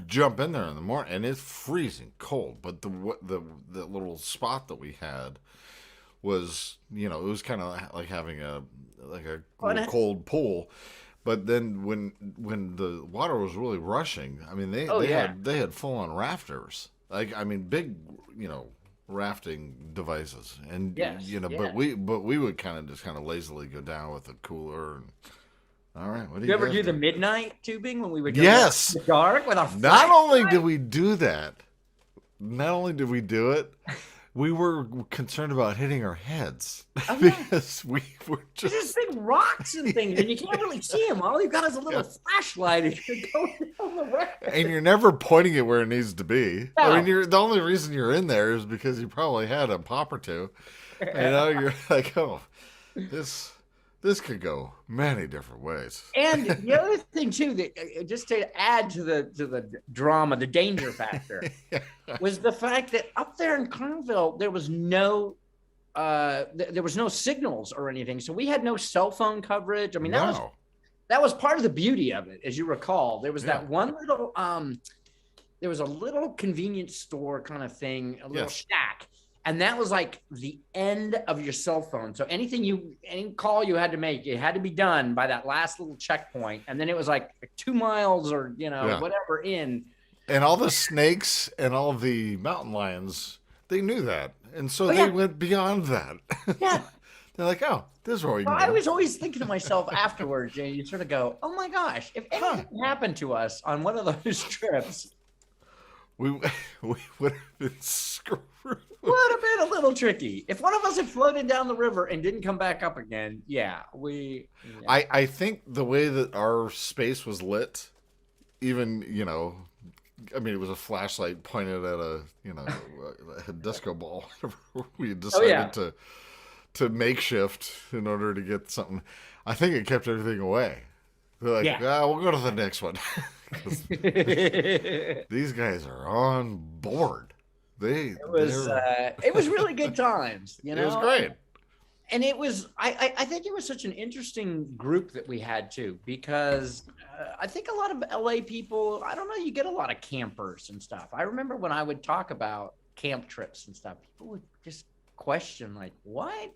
jump in there in the morning, and it's freezing cold. But the little spot that we had was, it was kind of like having a little cold pool. But then when the water was really rushing, I mean they had full on rafters, big rafting devices, and but we would kind of lazily go down with a cooler. And all right, what do you ever do the midnight tubing when we would go in the dark with our not only did we do that, we were concerned about hitting our heads because we were just big rocks and things, and you can't really see them. All you've got is a little flashlight, and you're going down the road. And you're never pointing it where it needs to be. No. I mean, the only reason you're in there is because you probably had a pop or two. You're like, oh, this could go many different ways. And the other thing too, that just to add to the drama, the danger factor, was the fact that up there in Kernville there was no signals or anything, so we had no cell phone coverage. I mean, that was part of the beauty of it, as you recall. There was that one little there was a little convenience store kind of thing, a little shack. And that was like the end of your cell phone. So any call you had to make, it had to be done by that last little checkpoint. And then it was like 2 miles or, whatever in. And all the snakes and all the mountain lions, they knew that. And so they went beyond that. Yeah. They're like, oh, this is where we can go. I was always thinking to myself afterwards, you sort of go, oh my gosh, if anything happened to us on one of those trips, we would have been screwed. Would have been a little tricky. If one of us had floated down the river and didn't come back up again, I think the way that our space was lit, even, it was a flashlight pointed at a disco ball. We decided to makeshift in order to get something. I think it kept everything away. They're like, we'll go to the next one. These guys are on board. It was really good times. It was great. And it was, I think it was such an interesting group that we had too, because I think a lot of LA people, I don't know, you get a lot of campers and stuff. I remember when I would talk about camp trips and stuff, people would just question like, what?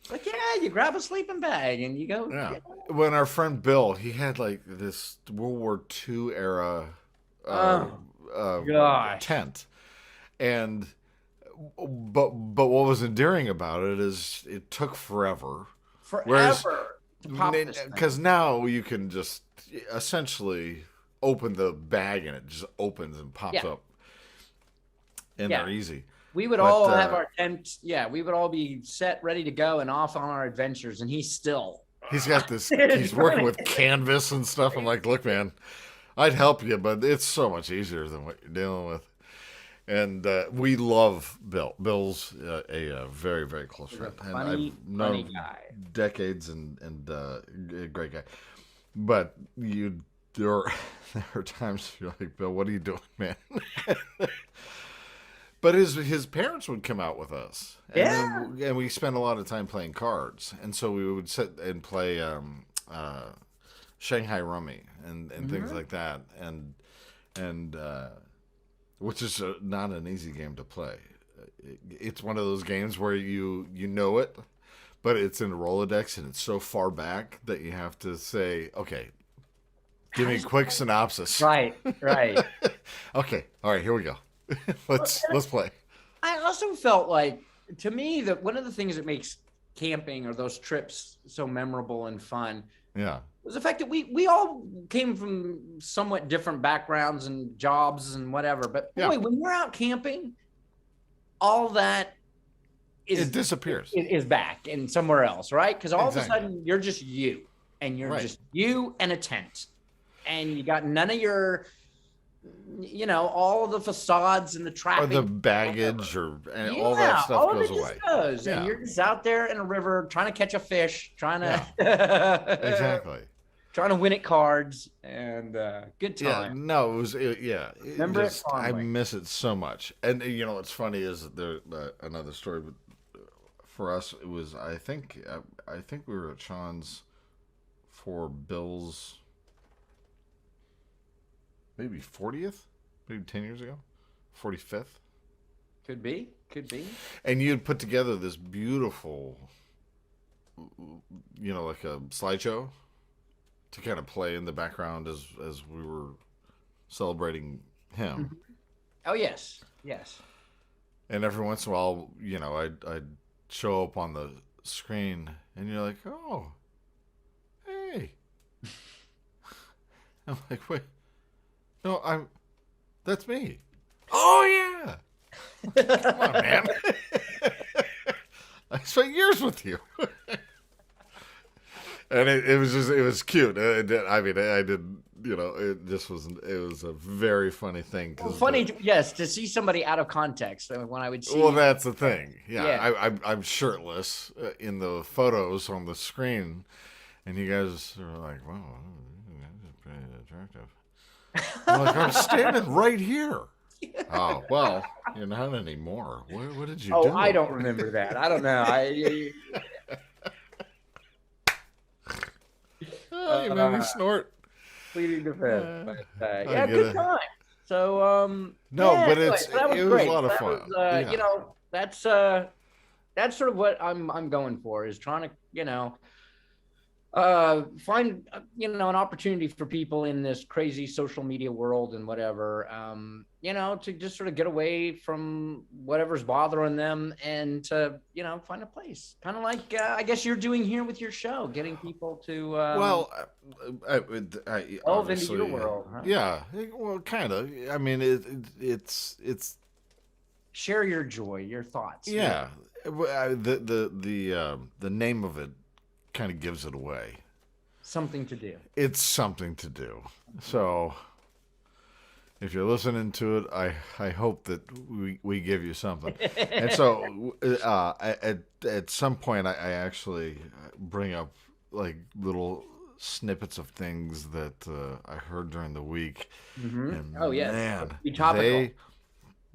Like, you grab a sleeping bag and you go. Yeah. When our friend Bill, he had like this World War II era tent. And but what was endearing about it is it took forever. Because now you can just essentially open the bag and it just opens and pops up. And they're easy. We would all have our tents. Yeah, we would all be set, ready to go, and off on our adventures. And he's got this. He's working with canvas and stuff. I'm like, look, man, I'd help you, but it's so much easier than what you're dealing with. And we love Bill. Bill's a very, very close friend. Funny guy. Decades and a great guy. But there are times you're like, Bill, what are you doing, man? But his parents would come out with us. And we spent a lot of time playing cards. And so we would sit and play Shanghai Rummy and things like that. And which is not an easy game to play. It's one of those games where you know it, but it's in Rolodex and it's so far back that you have to say, okay, give me a quick synopsis. Right. Okay, all right, here we go. Let's play. I also felt like, to me, that one of the things that makes camping or those trips so memorable and fun was the fact that we all came from somewhat different backgrounds and jobs and whatever. But boy, when you're out camping, all that it disappears. It is back and somewhere else, right? Because all of a sudden you're just you, and you're just you and a tent, and you got none of your, all of the facades and the traffic, or the baggage, all that stuff goes away. And you're just out there in a river trying to catch a fish, trying to exactly. Trying to win at cards, and good time. Yeah, no, it was Remember it fondly. I miss it so much. And what's funny is there another story. But for us, it was I think we were at Sean's for Bill's maybe 40th, maybe 10 years ago, 45th. Could be. And you'd put together this beautiful, like a slideshow to kind of play in the background as we were celebrating him. Oh, yes. And every once in a while, I'd show up on the screen, and you're like, oh, hey. I'm like, wait. No, that's me. Oh, yeah. Come on, man. I spent years with you. And it was cute. It was a very funny thing. To see somebody out of context when I would see. Well, that's the thing. Yeah. I'm shirtless in the photos on the screen, and you guys are like, "Wow, that's pretty attractive." I'm like, I'm standing right here. Oh well, you're not anymore. What did you do? Oh, I don't remember that. I don't know. You made me snort. Pleading the fifth. Good time. So it was a lot of fun. that's sort of what I'm going for, is trying to, find, an opportunity for people in this crazy social media world and whatever, to just sort of get away from whatever's bothering them and to, find a place, kind of like, I guess you're doing here with your show, getting people to, I delve into your world. Huh? Yeah, well, kind of. I mean, it's share your joy, your thoughts. Yeah, the name of it kind of gives it away. Something to do. It's something to do. So if you're listening to it, I hope that we give you something. And so at some point, I actually bring up like little snippets of things that I heard during the week. Mm-hmm. And oh yes, man, be topical.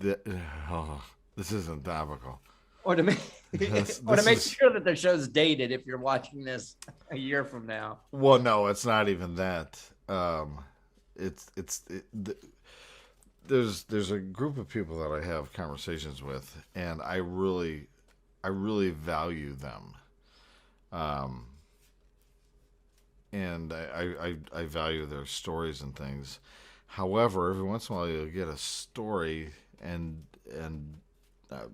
This isn't topical. Or to make sure that the show's dated if you're watching this a year from now. Well, no, it's not even that. There's a group of people that I have conversations with, and I really value them. And I value their stories and things. However, every once in a while you'll get a story and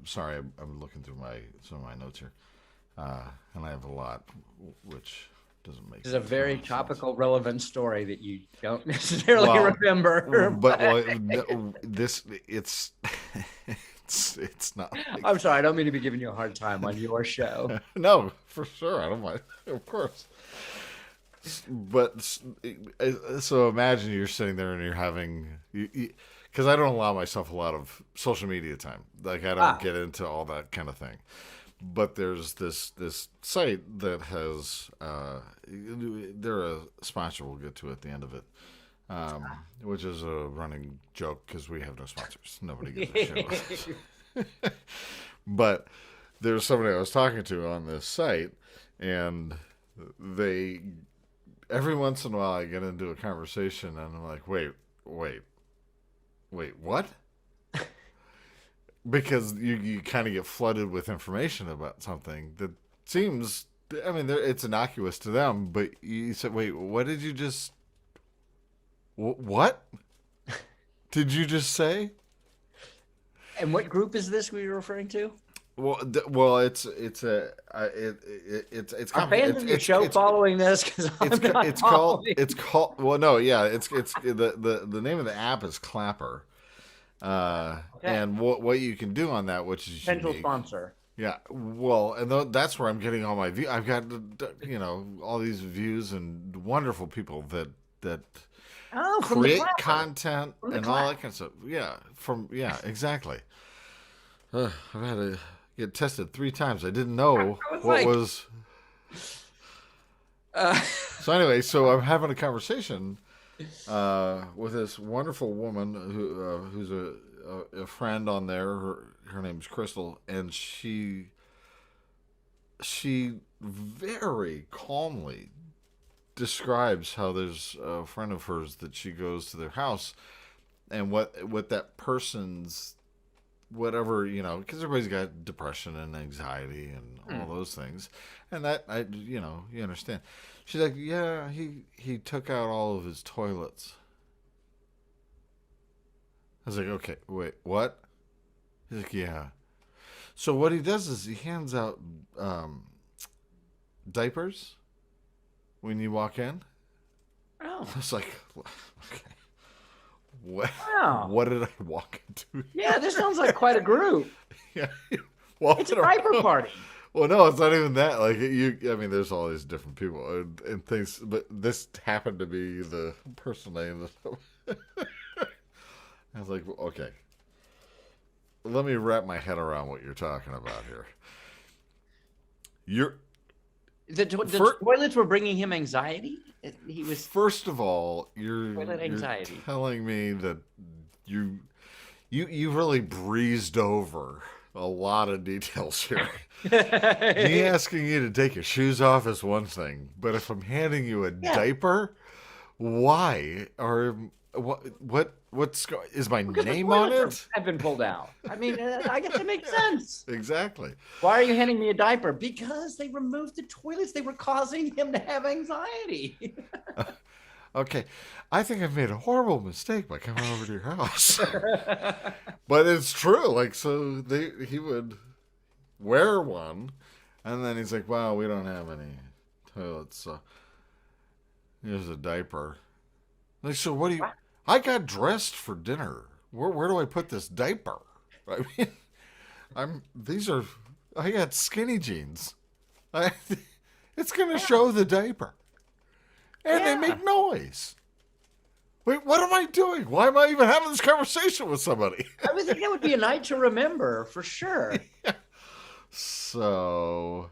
sorry, I'm looking through some of my notes here, and I have a lot, which doesn't make. It's a very topical, relevant story that you don't necessarily remember. But it's not. Like... I'm sorry, I don't mean to be giving you a hard time on your show. No, for sure, I don't mind. Of course. But so imagine you're sitting there and you're having. Because I don't allow myself a lot of social media time. Like, I don't get into all that kind of thing. But there's this site that has, they're a sponsor we'll get to at the end of it, which is a running joke because we have no sponsors. Nobody gives a shit. But there's somebody I was talking to on this site, and they, every once in a while I get into a conversation and I'm like, wait, what? Because you kind of get flooded with information about something that seems, I mean, it's innocuous to them, but you said, wait, what did you just, what did you just say? And what group is this we were referring to? Well, it's our fans of your show following this because it's called well, no, yeah, it's the name of the app is Clapper, and what you can do on that, which is potential sponsor. Yeah, well, and that's where I'm getting all my views. I've got all these views and wonderful people that create content and all that kind of stuff. Yeah, exactly. I've had to get tested 3 times. I didn't know what was. So anyway, so I'm having a conversation with this wonderful woman who's a friend on there. Her name's Crystal, and she very calmly describes how there's a friend of hers that she goes to their house, and what that person's whatever, because everybody's got depression and anxiety and all those things, and that you understand. She's like, yeah, he took out all of his toilets. I was like, okay, wait, what? He's like, yeah. So what he does is he hands out diapers when you walk in. Oh. I was like, okay. Wow. What did I walk into? Yeah, this sounds like quite a group. Yeah. It's a diaper party. Well, no, it's not even that. Like I mean, there's all these different people and things, but this happened to be the person name. I was like, okay, let me wrap my head around what you're talking about here. The toilets were bringing him anxiety. He was. First of all, you're telling me that you really breezed over a lot of details here. Me asking you to take your shoes off is one thing, but if I'm handing you a diaper, why? Or is my Because the name on toilets it? have been pulled out. I mean, I guess it makes sense. Exactly. Why are you handing me a diaper? Because they removed the toilets. They were causing him to have anxiety. Okay, I think I've made a horrible mistake by coming over to your house. But it's true. Like, so he would wear one, and then he's like, "Wow, we don't have any toilets, so here's a diaper." Like, so what do you? I got dressed for dinner. Where do I put this diaper? I mean, I got skinny jeans. It's gonna show the diaper. And they make noise. Wait, what am I doing? Why am I even having this conversation with somebody? I would think that would be a night to remember for sure. Yeah. So,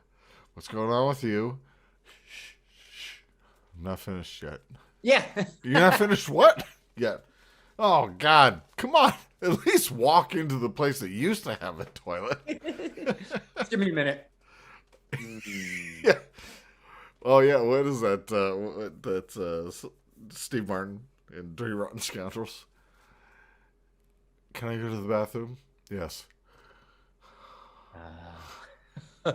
what's going on with you? Shh. I'm not finished yet. Yeah. You're not finished what? Yet. Oh, God. Come on. At least walk into the place that used to have a toilet. Just give me a minute. Yeah. Oh, yeah. What is that? That's Steve Martin in Dirty Rotten Scoundrels. Can I go to the bathroom? Yes. I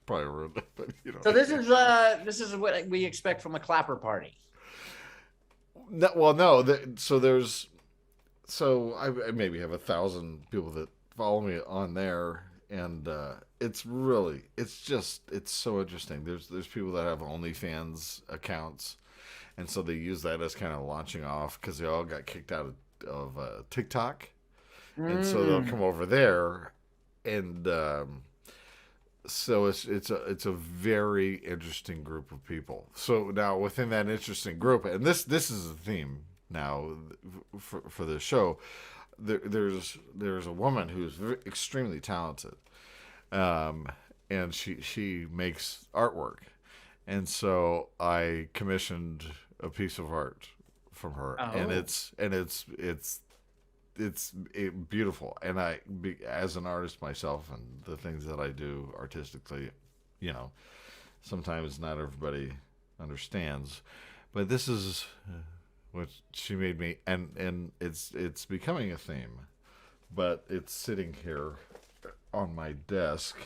probably ruined it, but you know. So this is what we expect from a clapper party. No, well, no. I maybe have 1,000 people that follow me on there, and it's so interesting. There's people that have OnlyFans accounts, and so they use that as kind of launching off because they all got kicked out of TikTok, and so they'll come over there, and so it's a very interesting group of people. So now within that interesting group, and this is the theme now for the show. There's a woman who's extremely talented, and she makes artwork, and so I commissioned a piece of art from her, and it's beautiful. And as an artist myself, and the things that I do artistically, sometimes not everybody understands, but this is what she made me, and it's becoming a theme, but it's sitting here on my desk.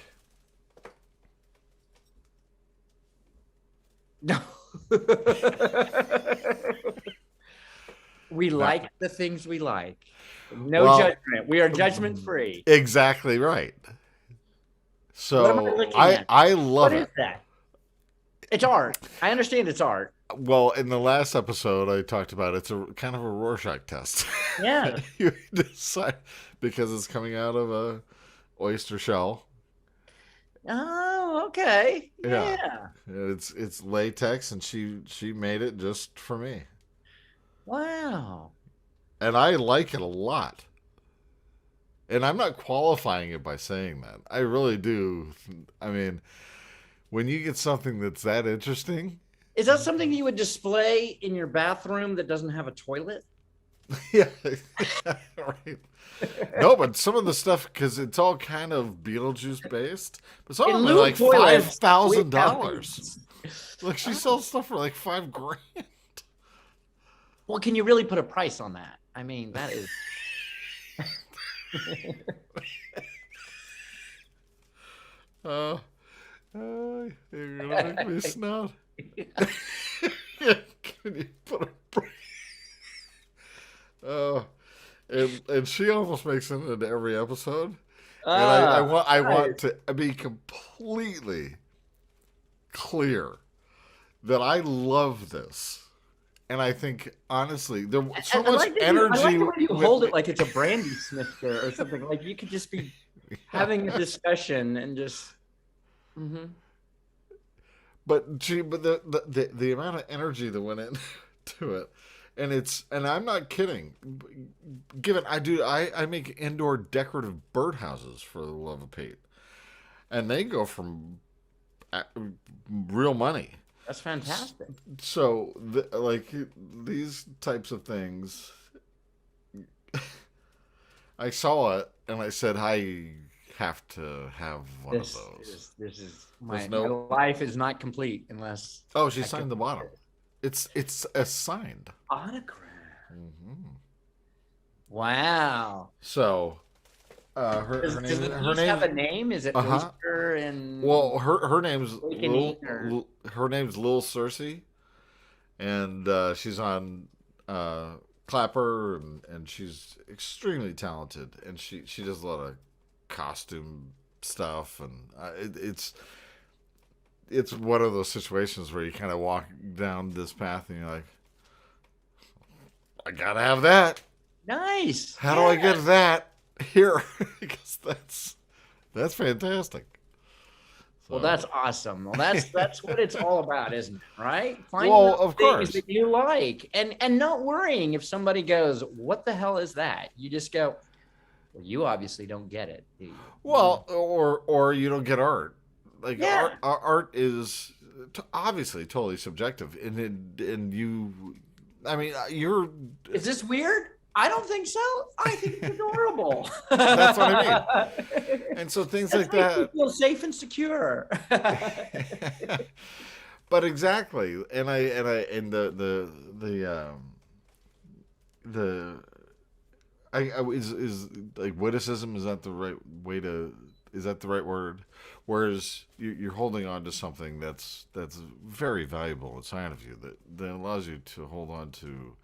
No. We like the things we like. No judgment. We are judgment free. Exactly right. So I love it. What is that? It's art. I understand it's art. Well, in the last episode, I talked about it's a kind of a Rorschach test. Yeah. You decide because it's coming out of a oyster shell. Oh, okay. Yeah. It's latex, and she made it just for me. Wow. And I like it a lot. And I'm not qualifying it by saying that. I really do. I mean, when you get something that's that interesting. Is that something you would display in your bathroom that doesn't have a toilet? Yeah. Right. No, but some of the stuff, because it's all kind of Beetlejuice based, but some of them are like $5,000. Look, she sells stuff for like $5,000. Well, can you really put a price on that? I mean, that is. You're gonna make me snot. Can you put a price? And she almost makes it into every episode. And I want to be completely clear that I love this. And I think, honestly, there's so much energy. I like the way you hold it like it's a brandy snifter or something. Like you could just be having a discussion and just. Mm-hmm. But the amount of energy that went into it, and I'm not kidding. Given I make indoor decorative birdhouses for the love of Pete, and they go from real money. That's fantastic. So, like these types of things, I saw it and I said, "Hi, have to have one of those. This is my life is not complete unless. Oh, she signed the bottom. It's a signed autograph. Mm-hmm. Wow. So, her name have a name? Is it Oyster and? Well, her name's her name's Lil Cersei, and she's on Clapper, and she's extremely talented, and she does a lot of costume stuff, and it's one of those situations where you kind of walk down this path and you're like, I gotta have that. Nice. How do I get that here? Because that's fantastic. So. Well, that's awesome. Well, that's what it's all about, isn't it? Right? Finding of course, that you like, and not worrying if somebody goes, "What the hell is that?" You just go, "Well, you obviously don't get it, do you?" Well, or you don't get art. Like art is obviously totally subjective, and you. I mean, you're. Is this weird? I don't think so. I think it's adorable. That's what I mean. And so things like that. You feel safe and secure. But exactly, and is like witticism, is that the right way to? Is that the right word? Whereas you're holding on to something that's very valuable inside of you that allows you to hold on to,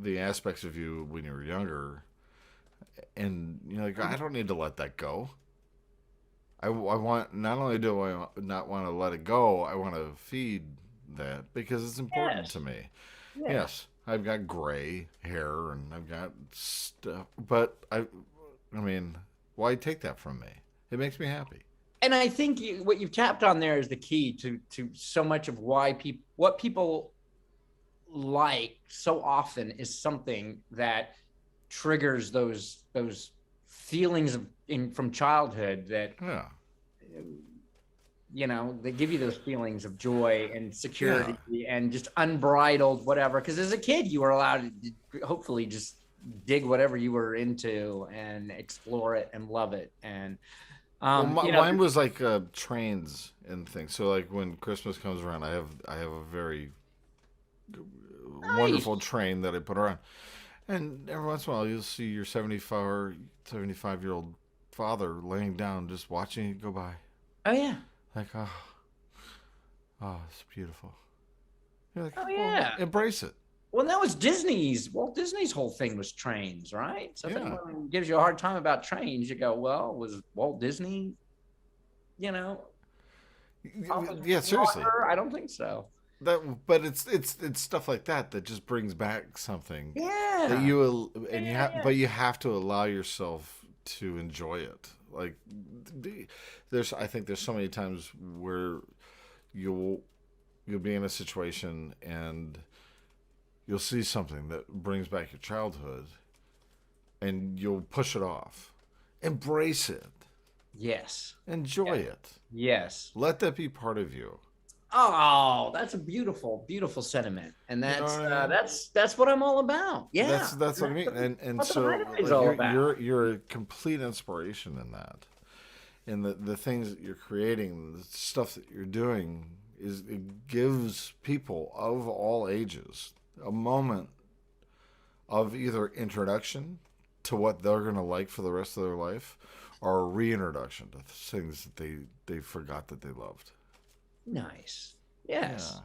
the aspects of you when you were younger, and like, I don't need to let that go. I want, not only do I not want to let it go, I want to feed that because it's important to me. Yeah. Yes, I've got gray hair and I've got stuff, but I mean, why take that from me? It makes me happy. And I think what you've tapped on there is the key to so much of why what people like so often is something that triggers those feelings from childhood that they give you those feelings of joy and security and just unbridled whatever, because as a kid you were allowed to hopefully just dig whatever you were into and explore it and love it. And mine was like trains and things. So like when Christmas comes around, I have a very wonderful train that I put around, and every once in a while you'll see your 75-year-old father laying down just watching it go by. Oh yeah. Like, oh, it's beautiful. You're like, embrace it. Well, that was Walt Disney's whole thing was trains, right? So if anyone gives you a hard time about trains, you go, well, was Walt Disney, Yeah, seriously. I don't think so. But it's stuff like that just brings back something. Yeah. That but you have to allow yourself to enjoy it. Like I think there's so many times where you'll be in a situation and you'll see something that brings back your childhood and you'll push it off. Embrace it. Yes. Enjoy it. Yes. Let that be part of you. Oh, that's a beautiful, beautiful sentiment, and that's what I'm all about. Yeah, that's what I mean. And so you're a complete inspiration in that. And the things that you're creating, the stuff that you're doing, it gives people of all ages a moment of either introduction to what they're going to like for the rest of their life, or a reintroduction to things that they forgot that they loved. Nice. Yes. Yeah.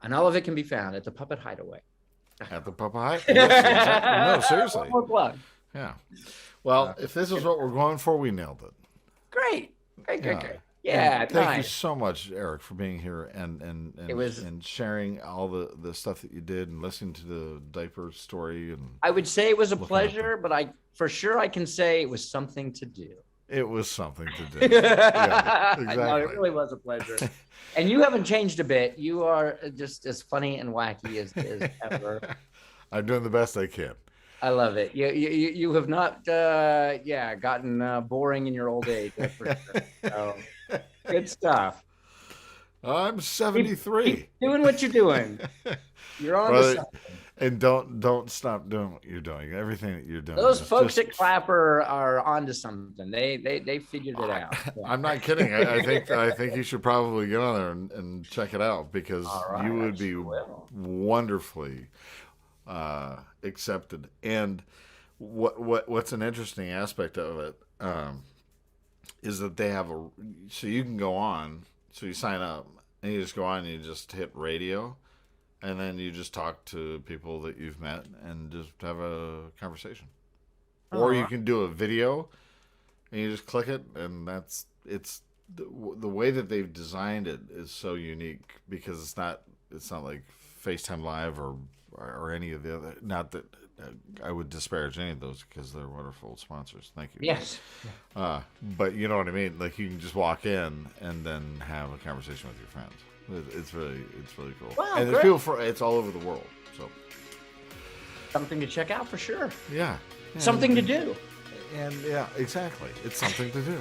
And all of it can be found at the Puppet Hideaway. At the Puppet Hideaway? Yes, exactly. No, seriously. One more plug. Yeah. Well, if this is what we're going for, we nailed it. Great. Yeah. Thank you so much, Eric, for being here and sharing all the stuff that you did and listening to the diaper story. And I would say it was a pleasure, but I can say it was something to do. It was something to do. Yeah, exactly. No, it really was a pleasure. And you haven't changed a bit. You are just as funny and wacky as ever. I'm doing the best I can. I love it. You have not gotten boring in your old age. That's for sure. So, good stuff. I'm 73. Keep doing what you're doing. You're on to something. And don't stop doing what you're doing. Everything that you're doing. Those folks at Clapper are onto something. They figured it out. I'm not kidding. I think you should probably get on there and check it out, because you would be wonderfully accepted. And what's an interesting aspect of it is that they have so you can go on, so you sign up and you just go on and you just hit radio. And then you just talk to people that you've met and just have a conversation. Or you can do a video and you just click it, and it's the way that they've designed it is so unique, because it's not like FaceTime Live or any of the other. Not that I would disparage any of those, because they're wonderful sponsors. Thank you. Yes. But you know what I mean? Like, you can just walk in and then have a conversation with your friends. It's really cool. Wow, and there's people it's all over the world. So something to check out for sure. Yeah. Something to do. And yeah, exactly. It's something to do.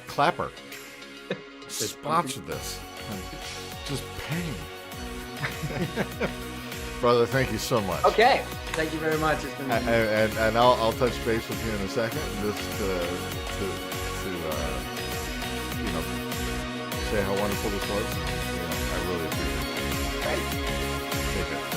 Clapper. Sponsor this. Just pay me. Brother, thank you so much. Okay. Thank you very much. It's been and I'll touch base with you in a second, just to say how wonderful this was. I really appreciate it. great. Take care.